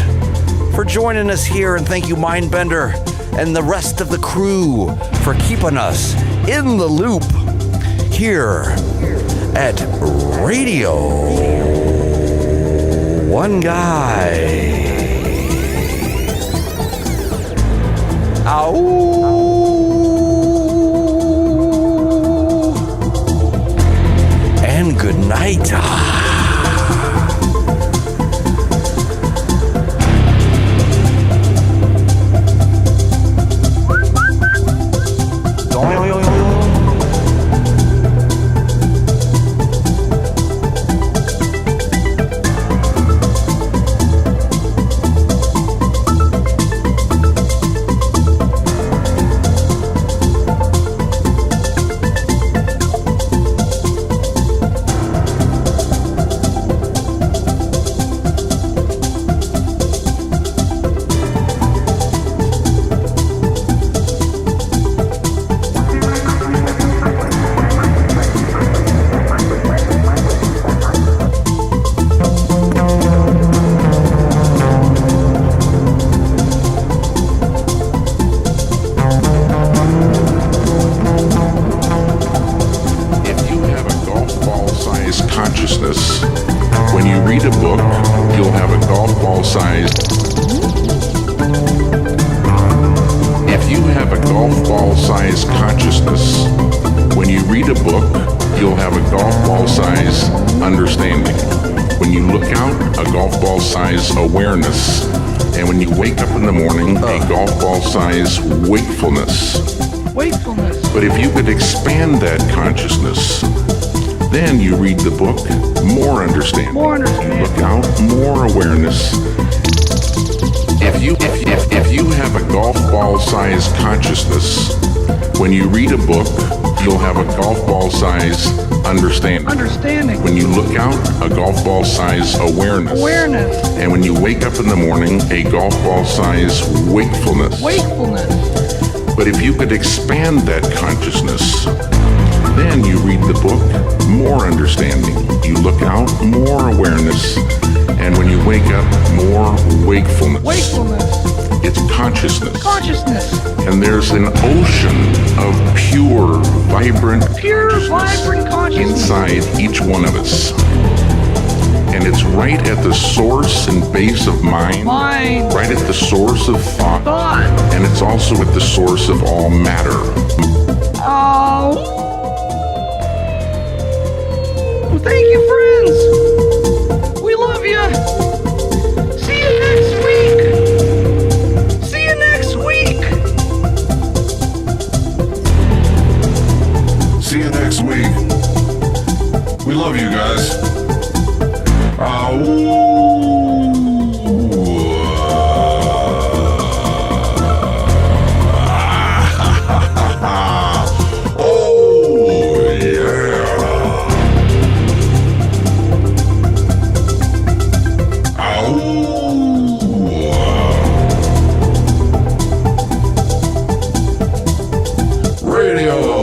for joining us here, and thank you, Mindbender and the rest of the crew for keeping us in the loop here at Radio1Guy. And good night. Consciousness. When you read a book, you'll have a golf ball sized. If you have a golf ball sized consciousness, when you read a book, you'll have a golf ball size understanding. When you look out, a golf ball size awareness. And when you wake up in the morning, a golf ball size wakefulness. Wakefulness. But if you could expand that consciousness, then you read the book, more understanding. More understanding. You look out, more awareness. If you have a golf ball size consciousness, when you read a book, you'll have a golf ball size understanding. Understanding. When you look out, a golf ball size awareness. Awareness. And when you wake up in the morning, a golf ball size wakefulness. Wakefulness. But if you could expand that consciousness, then you read the book, more understanding. You look out, more awareness. And when you wake up, more wakefulness. Wakefulness. It's consciousness. Consciousness. And there's an ocean of pure, vibrant consciousness inside each one of us. And it's right at the source and base of mind. Right at the source of thought. And it's also at the source of all matter. Oh. Well, thank you, friends. We love you. See you next week. See you next week. See you next week. We love you guys. Radio